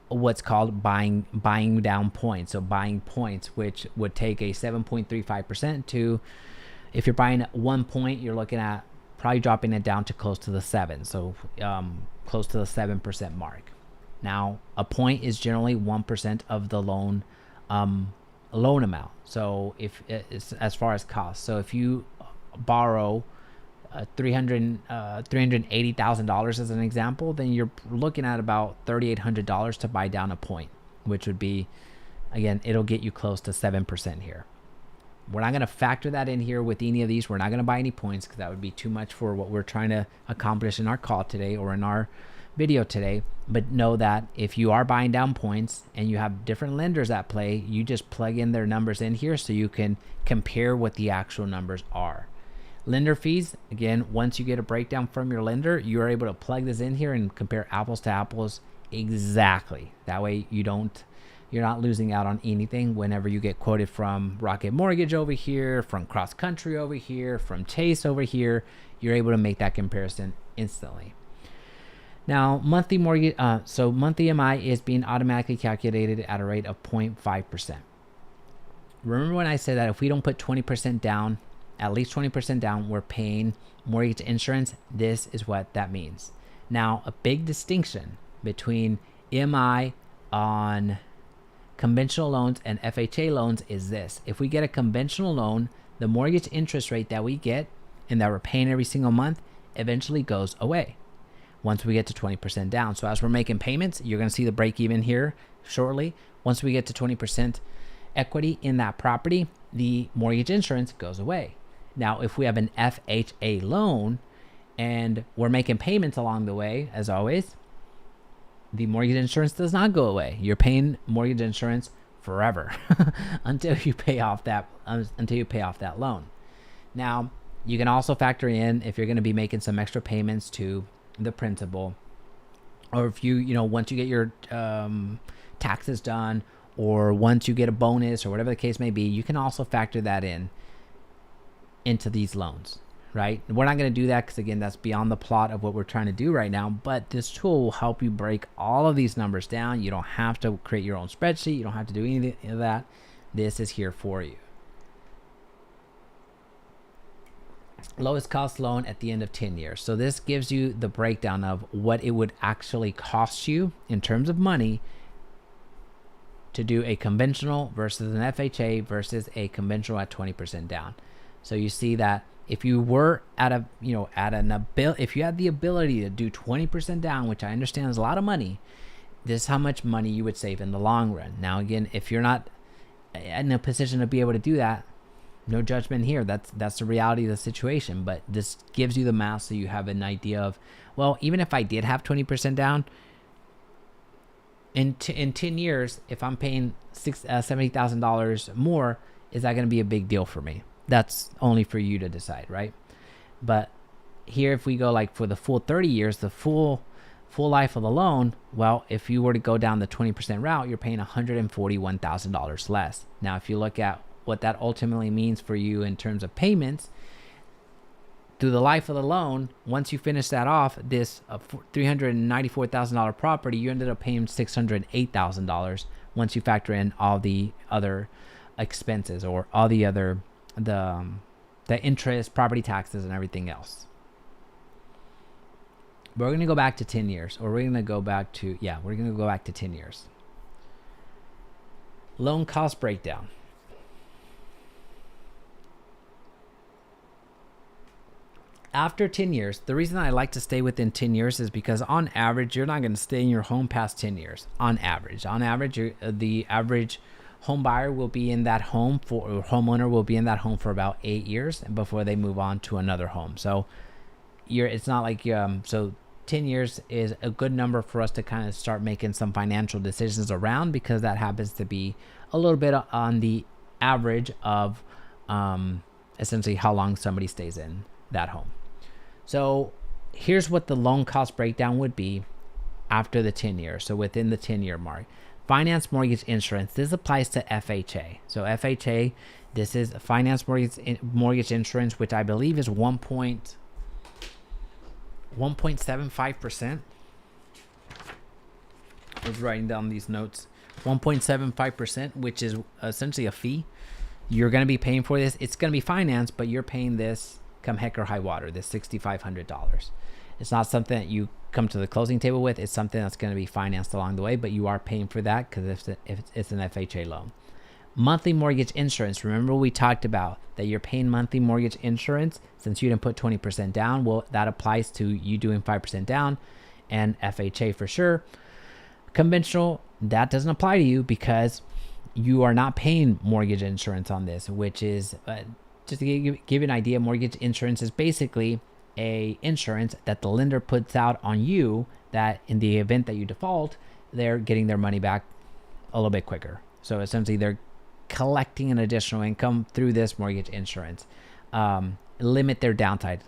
A: what's called buying down points. So buying points, which would take a 7.35% to, if you're buying at 1 point, you're looking at probably dropping it down to close to the 7. So close to the 7% mark. Now, a point is generally 1% of the loan amount. So if it's as far as cost. So if you borrow $380,000 as an example, then you're looking at about $3,800 to buy down a point, which would be, again, it'll get you close to 7% here. We're not going to factor that in here with any of these. We're not going to buy any points because that would be too much for what we're trying to accomplish in our call today or in our video today. But know that if you are buying down points and you have different lenders at play, you just plug in their numbers in here so you can compare what the actual numbers are. Lender fees, again, once you get a breakdown from your lender, you're able to plug this in here and compare apples to apples exactly. That way you're not losing out on anything whenever you get quoted from Rocket Mortgage over here, from Cross Country over here, from Chase over here. You're able to make that comparison instantly. Now, monthly mortgage, so monthly MI is being automatically calculated at a rate of 0.5%. Remember when I said that if we don't put 20% down, at least 20% down, we're paying mortgage insurance? This is what that means. Now, a big distinction between MI on conventional loans and FHA loans is this. If we get a conventional loan, the mortgage interest rate that we get and that we're paying every single month eventually goes away once we get to 20% down. So as we're making payments, you're going to see the break even here shortly. Once we get to 20% equity in that property, the mortgage insurance goes away. Now, if we have an FHA loan and we're making payments along the way, as always, the mortgage insurance does not go away. You're paying mortgage insurance forever until you pay off that loan. Now, you can also factor in if you're going to be making some extra payments to the principal, or if once you get your taxes done, or once you get a bonus, or whatever the case may be, you can also factor that into these loans, right? We're not going to do that because, again, that's beyond the plot of what we're trying to do right now, but this tool will help you break all of these numbers down. You don't have to create your own spreadsheet. You don't have to do any of that. This is here for you. Lowest cost loan at the end of 10 years. So this gives you the breakdown of what it would actually cost you in terms of money to do a conventional versus an FHA versus a conventional at 20% down. So you see that if you were if you had the ability to do 20% down, which I understand is a lot of money, this is how much money you would save in the long run. Now, again, if you're not in a position to be able to do that, no judgment here. That's the reality of the situation. But this gives you the math so you have an idea of, well, even if I did have 20% down, in 10 years, if I'm paying $70,000 more, is that going to be a big deal for me? That's only for you to decide, right? But here, if we go like for the full 30 years, the full life of the loan, well, if you were to go down the 20% route, you're paying $141,000 less. Now, if you look at what that ultimately means for you in terms of payments through the life of the loan, once you finish that off, this $394,000 property, you ended up paying $608,000 once you factor in all the other expenses or all the other the interest, property taxes, and everything else. But we're going to go back to 10 years, or we're going to go back to 10 years. Loan cost breakdown. After 10 years, the reason I like to stay within 10 years is because on average, you're not going to stay in your home past 10 years. On average, the average home buyer will be in that home or homeowner will be in that home for about 8 years before they move on to another home. So it's not like, so 10 years is a good number for us to kind of start making some financial decisions around, because that happens to be a little bit on the average of essentially how long somebody stays in that home. So here's what the loan cost breakdown would be after the 10 years. So within the 10-year mark,
B: finance mortgage insurance. This applies to FHA. So FHA, this is finance mortgage insurance, which I believe is 1.75%. I was writing down these notes. 1.75%, which is essentially a fee. You're going to be paying for this. It's going to be financed, but you're paying this come heck or high water, this $6,500. It's not something that you come to the closing table with. It's something that's going to be financed along the way, but you are paying for that because if it's an FHA loan. Monthly mortgage insurance. Remember we talked about that you're paying monthly mortgage insurance since you didn't put 20% down. Well, that applies to you doing 5% down and FHA for sure. Conventional, that doesn't apply to you because you are not paying mortgage insurance on this, which is just to give you an idea, mortgage insurance is basically a insurance that the lender puts out on you that in the event that you default, they're getting their money back a little bit quicker. So essentially they're collecting an additional income through this mortgage insurance. Limit their downside.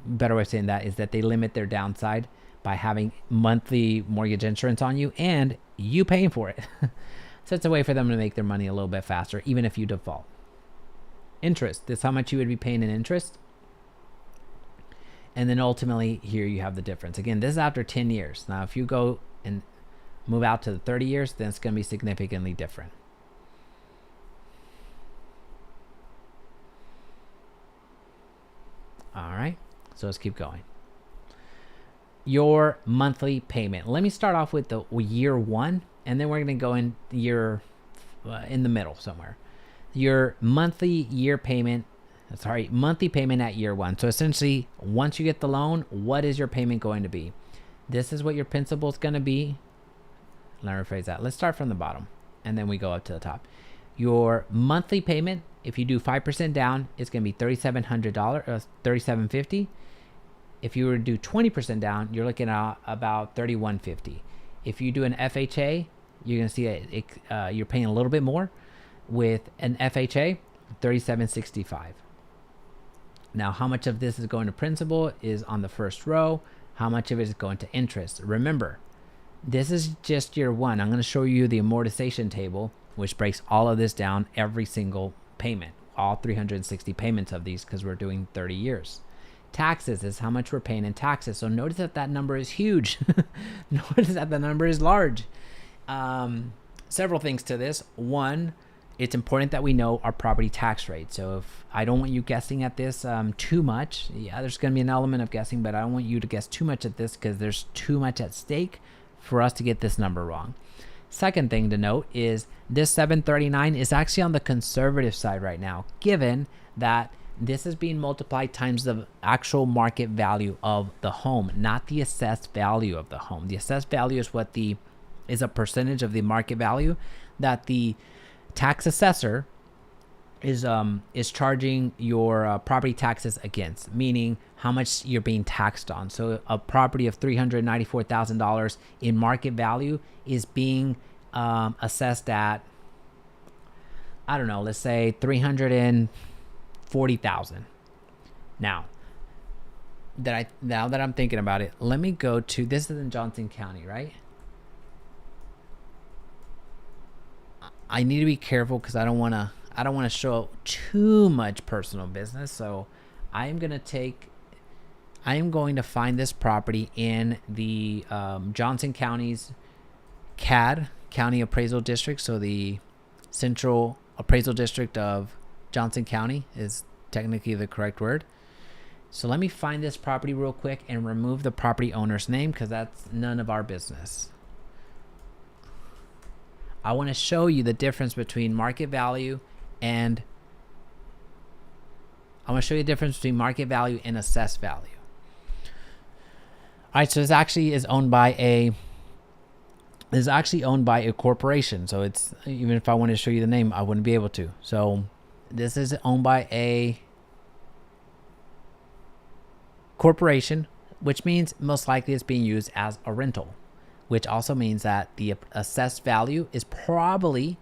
B: Better way of saying that is that they limit their downside by having monthly mortgage insurance on you and you paying for it. So it's a way for them to make their money a little bit faster, even if you default. Interest. This is how much you would be paying in interest. And then ultimately here you have the difference. Again, this is after 10 years. Now, if you go and move out to the 30 years, then it's going to be significantly different. All right. So let's keep going. Your monthly payment. Let me start off with the year one, and then we're going to go in year in the middle somewhere. Your monthly payment at year one. So essentially, once you get the loan, what is your payment going to be? This is what your principal is going to be. Let me rephrase that. Let's start from the bottom, and then we go up to the top. Your monthly payment, if you do 5% down, it's going to be $3,700, $3,750. If you were to do 20% down, you're looking at about $3,150. If you do an FHA, you're going to see you're paying a little bit more. With an FHA, $3,765. Now, how much of this is going to principal is on the first row. How much of it is going to interest? Remember, this is just year one. I'm going to show you the amortization table, which breaks all of this down every single payment, all 360 payments of these because we're doing 30 years. Taxes is how much we're paying in taxes. So notice that that number is huge. Notice that the number is large. Several things to this. One, it's important that we know our property tax rate. So if I don't want you guessing at this too much. Yeah, there's going to be an element of guessing, but I don't want you to guess too much at this because there's too much at stake for us to get this number wrong. Second thing to note is this 739 is actually on the conservative side right now, given that this is being multiplied times the actual market value of the home, not the assessed value of the home. The assessed value is a percentage of the market value that the tax assessor is charging your property taxes against, meaning how much you're being taxed on. So a property of $394,000 in market value is being assessed at, I don't know, let's say $340,000. Now that I'm thinking about it, let me go to, this is in Johnson County, right? I need to be careful because I don't want to show too much personal business. So I am going to find this property in the Johnson County's CAD, County Appraisal District. So the Central Appraisal District of Johnson County is technically the correct word. So let me find this property real quick and remove the property owner's name because that's none of our business. I want to show you the difference between market value and assessed value. All right, so this actually is owned by a corporation. So it's, even if I wanted to show you the name, I wouldn't be able to. So this is owned by a corporation, which means most likely it's being used as a rental, which also means that the assessed value is probably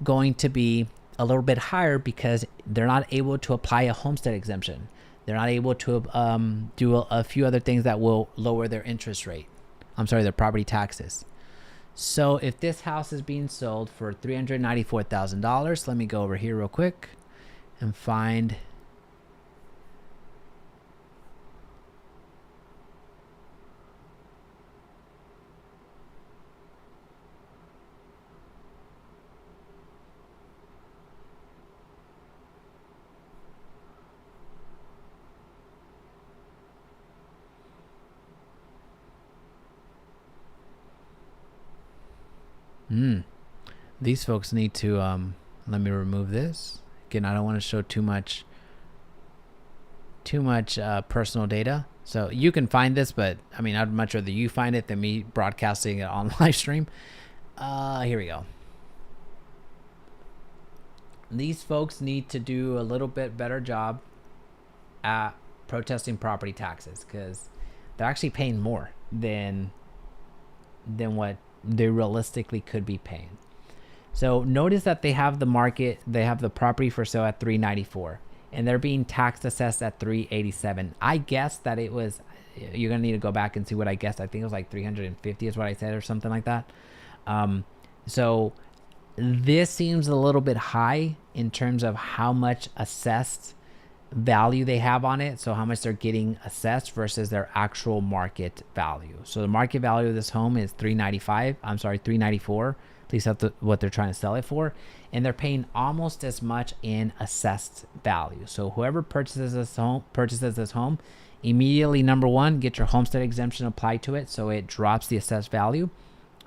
B: going to be a little bit higher because they're not able to apply a homestead exemption. They're not able to do a few other things that will lower their interest rate. Their property taxes. So if this house is being sold for $394,000, let me go over here real quick and find. These folks need to let me remove this. Again, I don't want to show too much personal data. So you can find this, but I mean, I'd much rather you find it than me broadcasting it on live stream. Here we go. These folks need to do a little bit better job at protesting property taxes, because they're actually paying more than what they realistically could be paying. So notice that they have the property for sale at $394, and they're being tax assessed at $387. I guess that it was, you're gonna need to go back and see what I guessed. I think it was like $350 is what I said, or something like that. So this seems a little bit high in terms of how much assessed value they have on it. So how much they're getting assessed versus their actual market value. So the market value of this home is $394. At least that's what they're trying to sell it for. And they're paying almost as much in assessed value. So whoever purchases this home, immediately, number one, get your homestead exemption applied to it, so it drops the assessed value,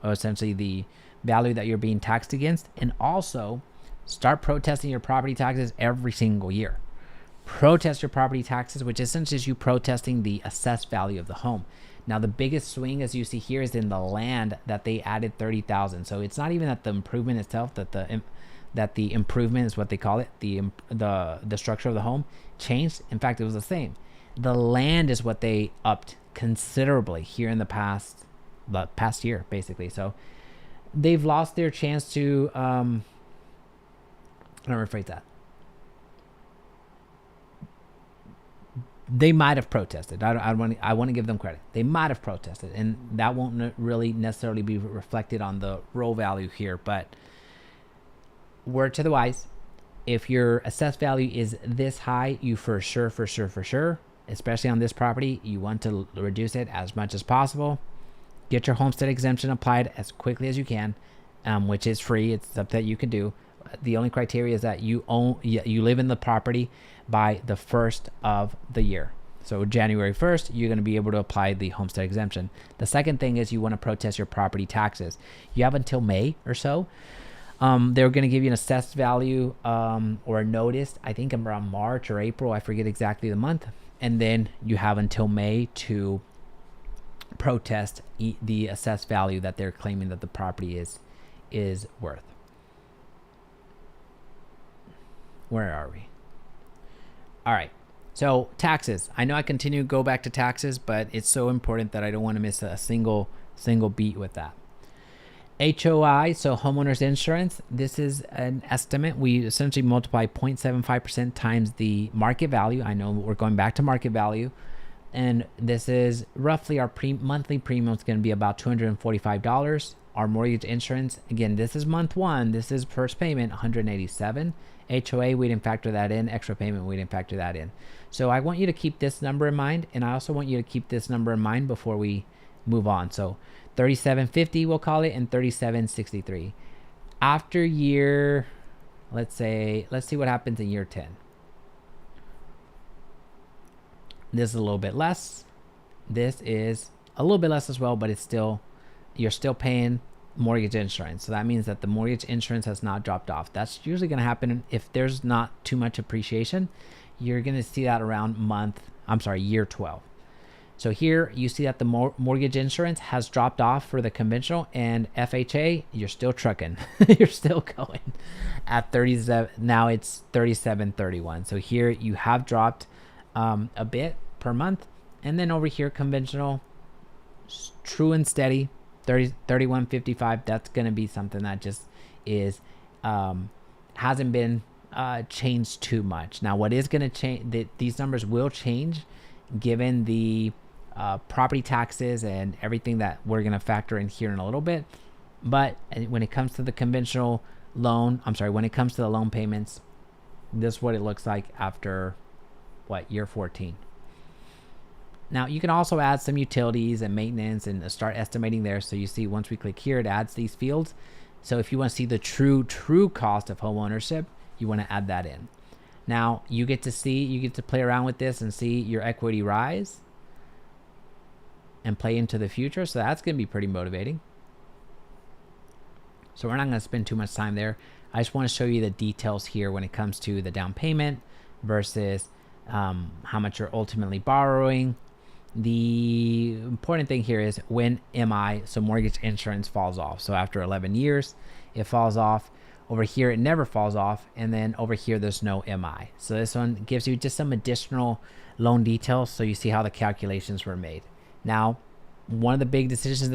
B: or essentially the value that you're being taxed against. And also start protesting your property taxes every single year. Protest your property taxes, which essentially is you protesting the assessed value of the home. Now, the biggest swing, as you see here, is in the land that they added $30,000. So it's not even that the improvement itself, that the improvement is what they call it, the structure of the home changed. In fact, it was the same. The land is what they upped considerably here in the past year, basically. So they've lost their chance to. Let me rephrase that. They might have protested. I want to give them credit. They might have protested, and that won't really necessarily be reflected on the roll value here. But word to the wise, if your assessed value is this high, you for sure, especially on this property, you want to reduce it as much as possible. Get your homestead exemption applied as quickly as you can, which is free. It's something that you can do. The only criteria is that you live in the property by the 1st of the year. So January 1st, you're going to be able to apply the homestead exemption. The second thing is you want to protest your property taxes. You have until May or so. They're going to give you an assessed value or a notice, I think around March or April. I forget exactly the month. And then you have until May to protest the assessed value that they're claiming that the property is worth. Where are we? All right. So taxes. I know I continue to go back to taxes, but it's so important that I don't want to miss a single beat with that. HOI, so homeowners insurance. This is an estimate. We essentially multiply 0.75% times the market value. I know we're going back to market value. And this is roughly our monthly premium is going to be about $245. Our mortgage insurance, again, this is month one. This is first payment, $187. HOA, we didn't factor that in. Extra payment, we didn't factor that in. So I want you to keep this number in mind, and I also want you to keep this number in mind before we move on. So $37.50 we'll call it, and $37.63. After year, let's see what happens in year 10. This is a little bit less. This is a little bit less as well, but you're still paying mortgage insurance. So that means that the mortgage insurance has not dropped off. That's usually going to happen if there's not too much appreciation. You're going to see that around year 12. So here you see that the mortgage insurance has dropped off for the conventional, and FHA, you're still trucking. You're still going at 37. Now it's 37.31. So here you have dropped a bit per month. And then over here, conventional, true and steady, 31.55. That's going to be something that just is hasn't been changed too much. Now, what is going to change? These numbers will change given the property taxes and everything that we're going to factor in here in a little bit. But when it comes to the conventional loan, when it comes to the loan payments, this is what it looks like after year 14. Now you can also add some utilities and maintenance and start estimating there. So you see, once we click here, it adds these fields. So if you want to see the true cost of home ownership, you want to add that in. Now you get to play around with this and see your equity rise and play into the future. So that's going to be pretty motivating. So we're not going to spend too much time there. I just want to show you the details here when it comes to the down payment versus how much you're ultimately borrowing. The important thing here is when MI, so mortgage insurance, falls off. So after 11 years, it falls off. Over here, it never falls off. And then over here, there's no MI. So this one gives you just some additional loan details so you see how the calculations were made. Now, one of the big decisions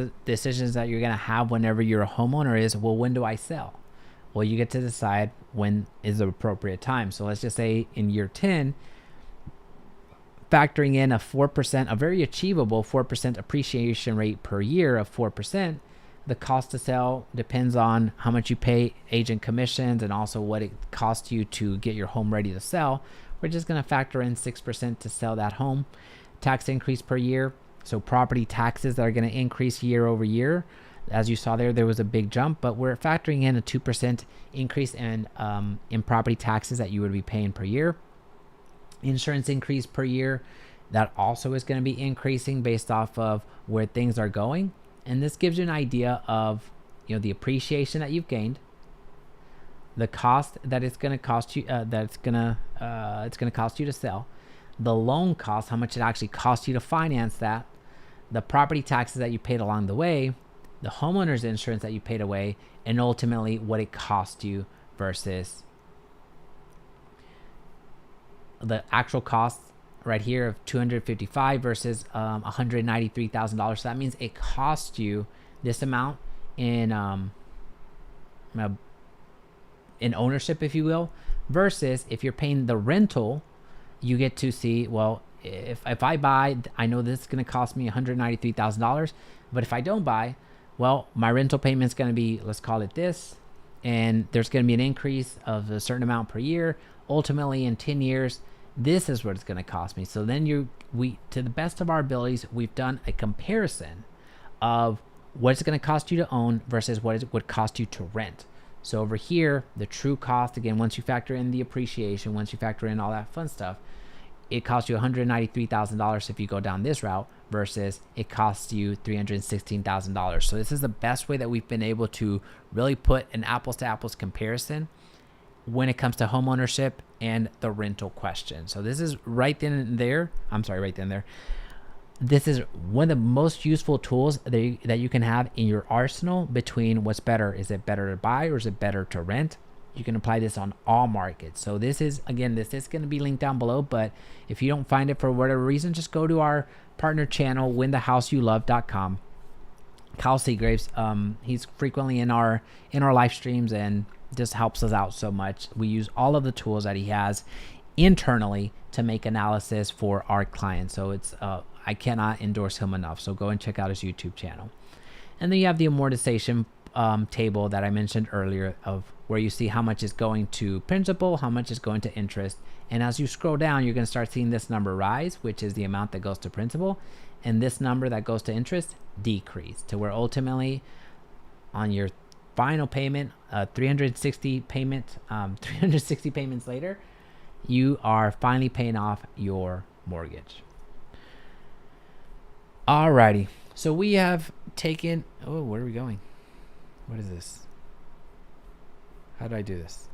B: that you're going to have whenever you're a homeowner is, well, when do I sell? Well, you get to decide when is the appropriate time. So let's just say in year 10, factoring in a 4%, a very achievable 4% appreciation rate per year of 4%, the cost to sell depends on how much you pay agent commissions and also what it costs you to get your home ready to sell. We're just going to factor in 6% to sell that home. Tax increase per year. So property taxes that are going to increase year over year. As you saw there was a big jump, but we're factoring in a 2% increase in property taxes that you would be paying per year. Insurance increase per year, that also is going to be increasing based off of where things are going. And this gives you an idea of, the appreciation that you've gained, the cost that it's going to cost you, it's going to cost you to sell, the loan cost, how much it actually costs you to finance that, the property taxes that you paid along the way, the homeowner's insurance that you paid away, and ultimately what it cost you versus the actual cost right here of $255 versus $193,000. So that means it cost you this amount in ownership, if you will, versus if you're paying the rental, you get to see, well, if I buy, I know this is going to cost me $193,000, but if I don't buy, well, my rental payment is going to be, let's call it this, and there's going to be an increase of a certain amount per year. Ultimately, in 10 years, this is what it's going to cost me. So then to the best of our abilities, we've done a comparison of what it's going to cost you to own versus what it would cost you to rent. So over here, the true cost, again, once you factor in the appreciation, once you factor in all that fun stuff, it costs you $193,000 if you go down this route versus it costs you $316,000. So this is the best way that we've been able to really put an apples to apples comparison when it comes to home ownership and the rental question. So this is right then and there. This is one of the most useful tools that you can have in your arsenal between what's better. Is it better to buy or is it better to rent? You can apply this on all markets. So this is going to be linked down below, but if you don't find it for whatever reason, just go to our partner channel, winthehouseyoulove.com. Kyle Seagraves, he's frequently in our live streams and just helps us out so much. We use all of the tools that he has internally to make analysis for our clients. So it's I cannot endorse him enough. So go and check out his YouTube channel. And then you have the amortization table that I mentioned earlier, of where you see how much is going to principal, how much is going to interest. And as you scroll down, you're going to start seeing this number rise, which is the amount that goes to principal, and this number that goes to interest decrease, to where ultimately on your final payment, 360 payments later, you are finally paying off your mortgage. Alrighty, so we have taken, where are we going? What is this? How do I do this?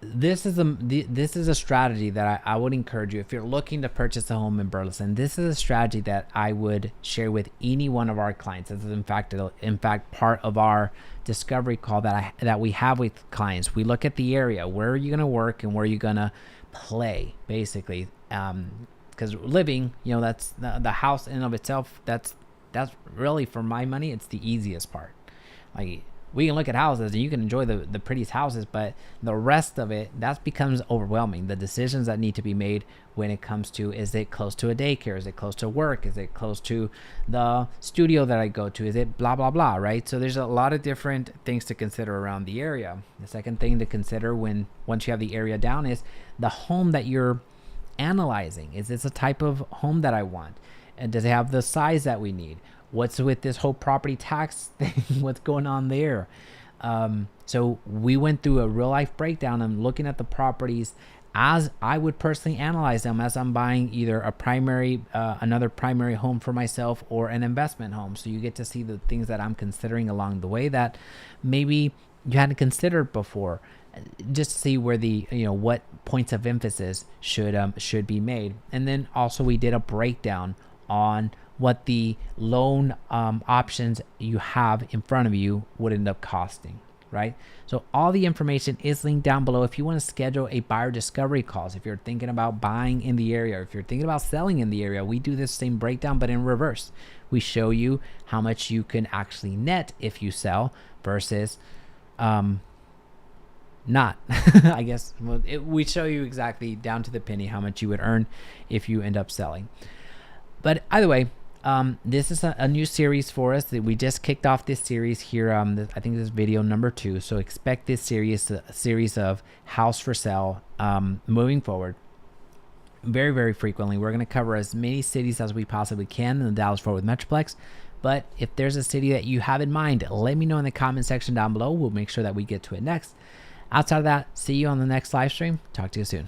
B: This is a strategy that I would encourage you, if you're looking to purchase a home in Burleson. This is a strategy that I would share with any one of our clients. This is in fact part of our discovery call that we have with clients. We look at the area, where are you going to work and where are you going to play, basically. Because living, that's the house in and of itself. That's really, for my money, it's the easiest part. Like, we can look at houses and you can enjoy the prettiest houses, but the rest of it, that becomes overwhelming. The decisions that need to be made when it comes to, is it close to a daycare? Is it close to work? Is it close to the studio that I go to? Is it blah, blah, blah, right? So there's a lot of different things to consider around the area. The second thing to consider once you have the area down is the home that you're analyzing. Is this a type of home that I want? And does it have the size that we need? What's with this whole property tax thing? What's going on there? So we went through a real life breakdown and looking at the properties as I would personally analyze them as I'm buying either another primary home for myself or an investment home. So you get to see the things that I'm considering along the way that maybe you hadn't considered before, just to see where what points of emphasis should be made. And then also we did a breakdown on what the loan options you have in front of you would end up costing, right? So all the information is linked down below if you want to schedule a buyer discovery calls. If you're thinking about buying in the area, or if you're thinking about selling in the area, we do this same breakdown, but in reverse. We show you how much you can actually net if you sell versus not. I guess we show you exactly down to the penny how much you would earn if you end up selling. But either way, this is a new series for us that we just kicked off this series here. I think this is video number 2. So expect this series, a series of house for sale, moving forward very, very frequently. We're going to cover as many cities as we possibly can in the Dallas-Fort Worth Metroplex. But if there's a city that you have in mind, let me know in the comment section down below. We'll make sure that we get to it next. Outside of that, see you on the next live stream. Talk to you soon.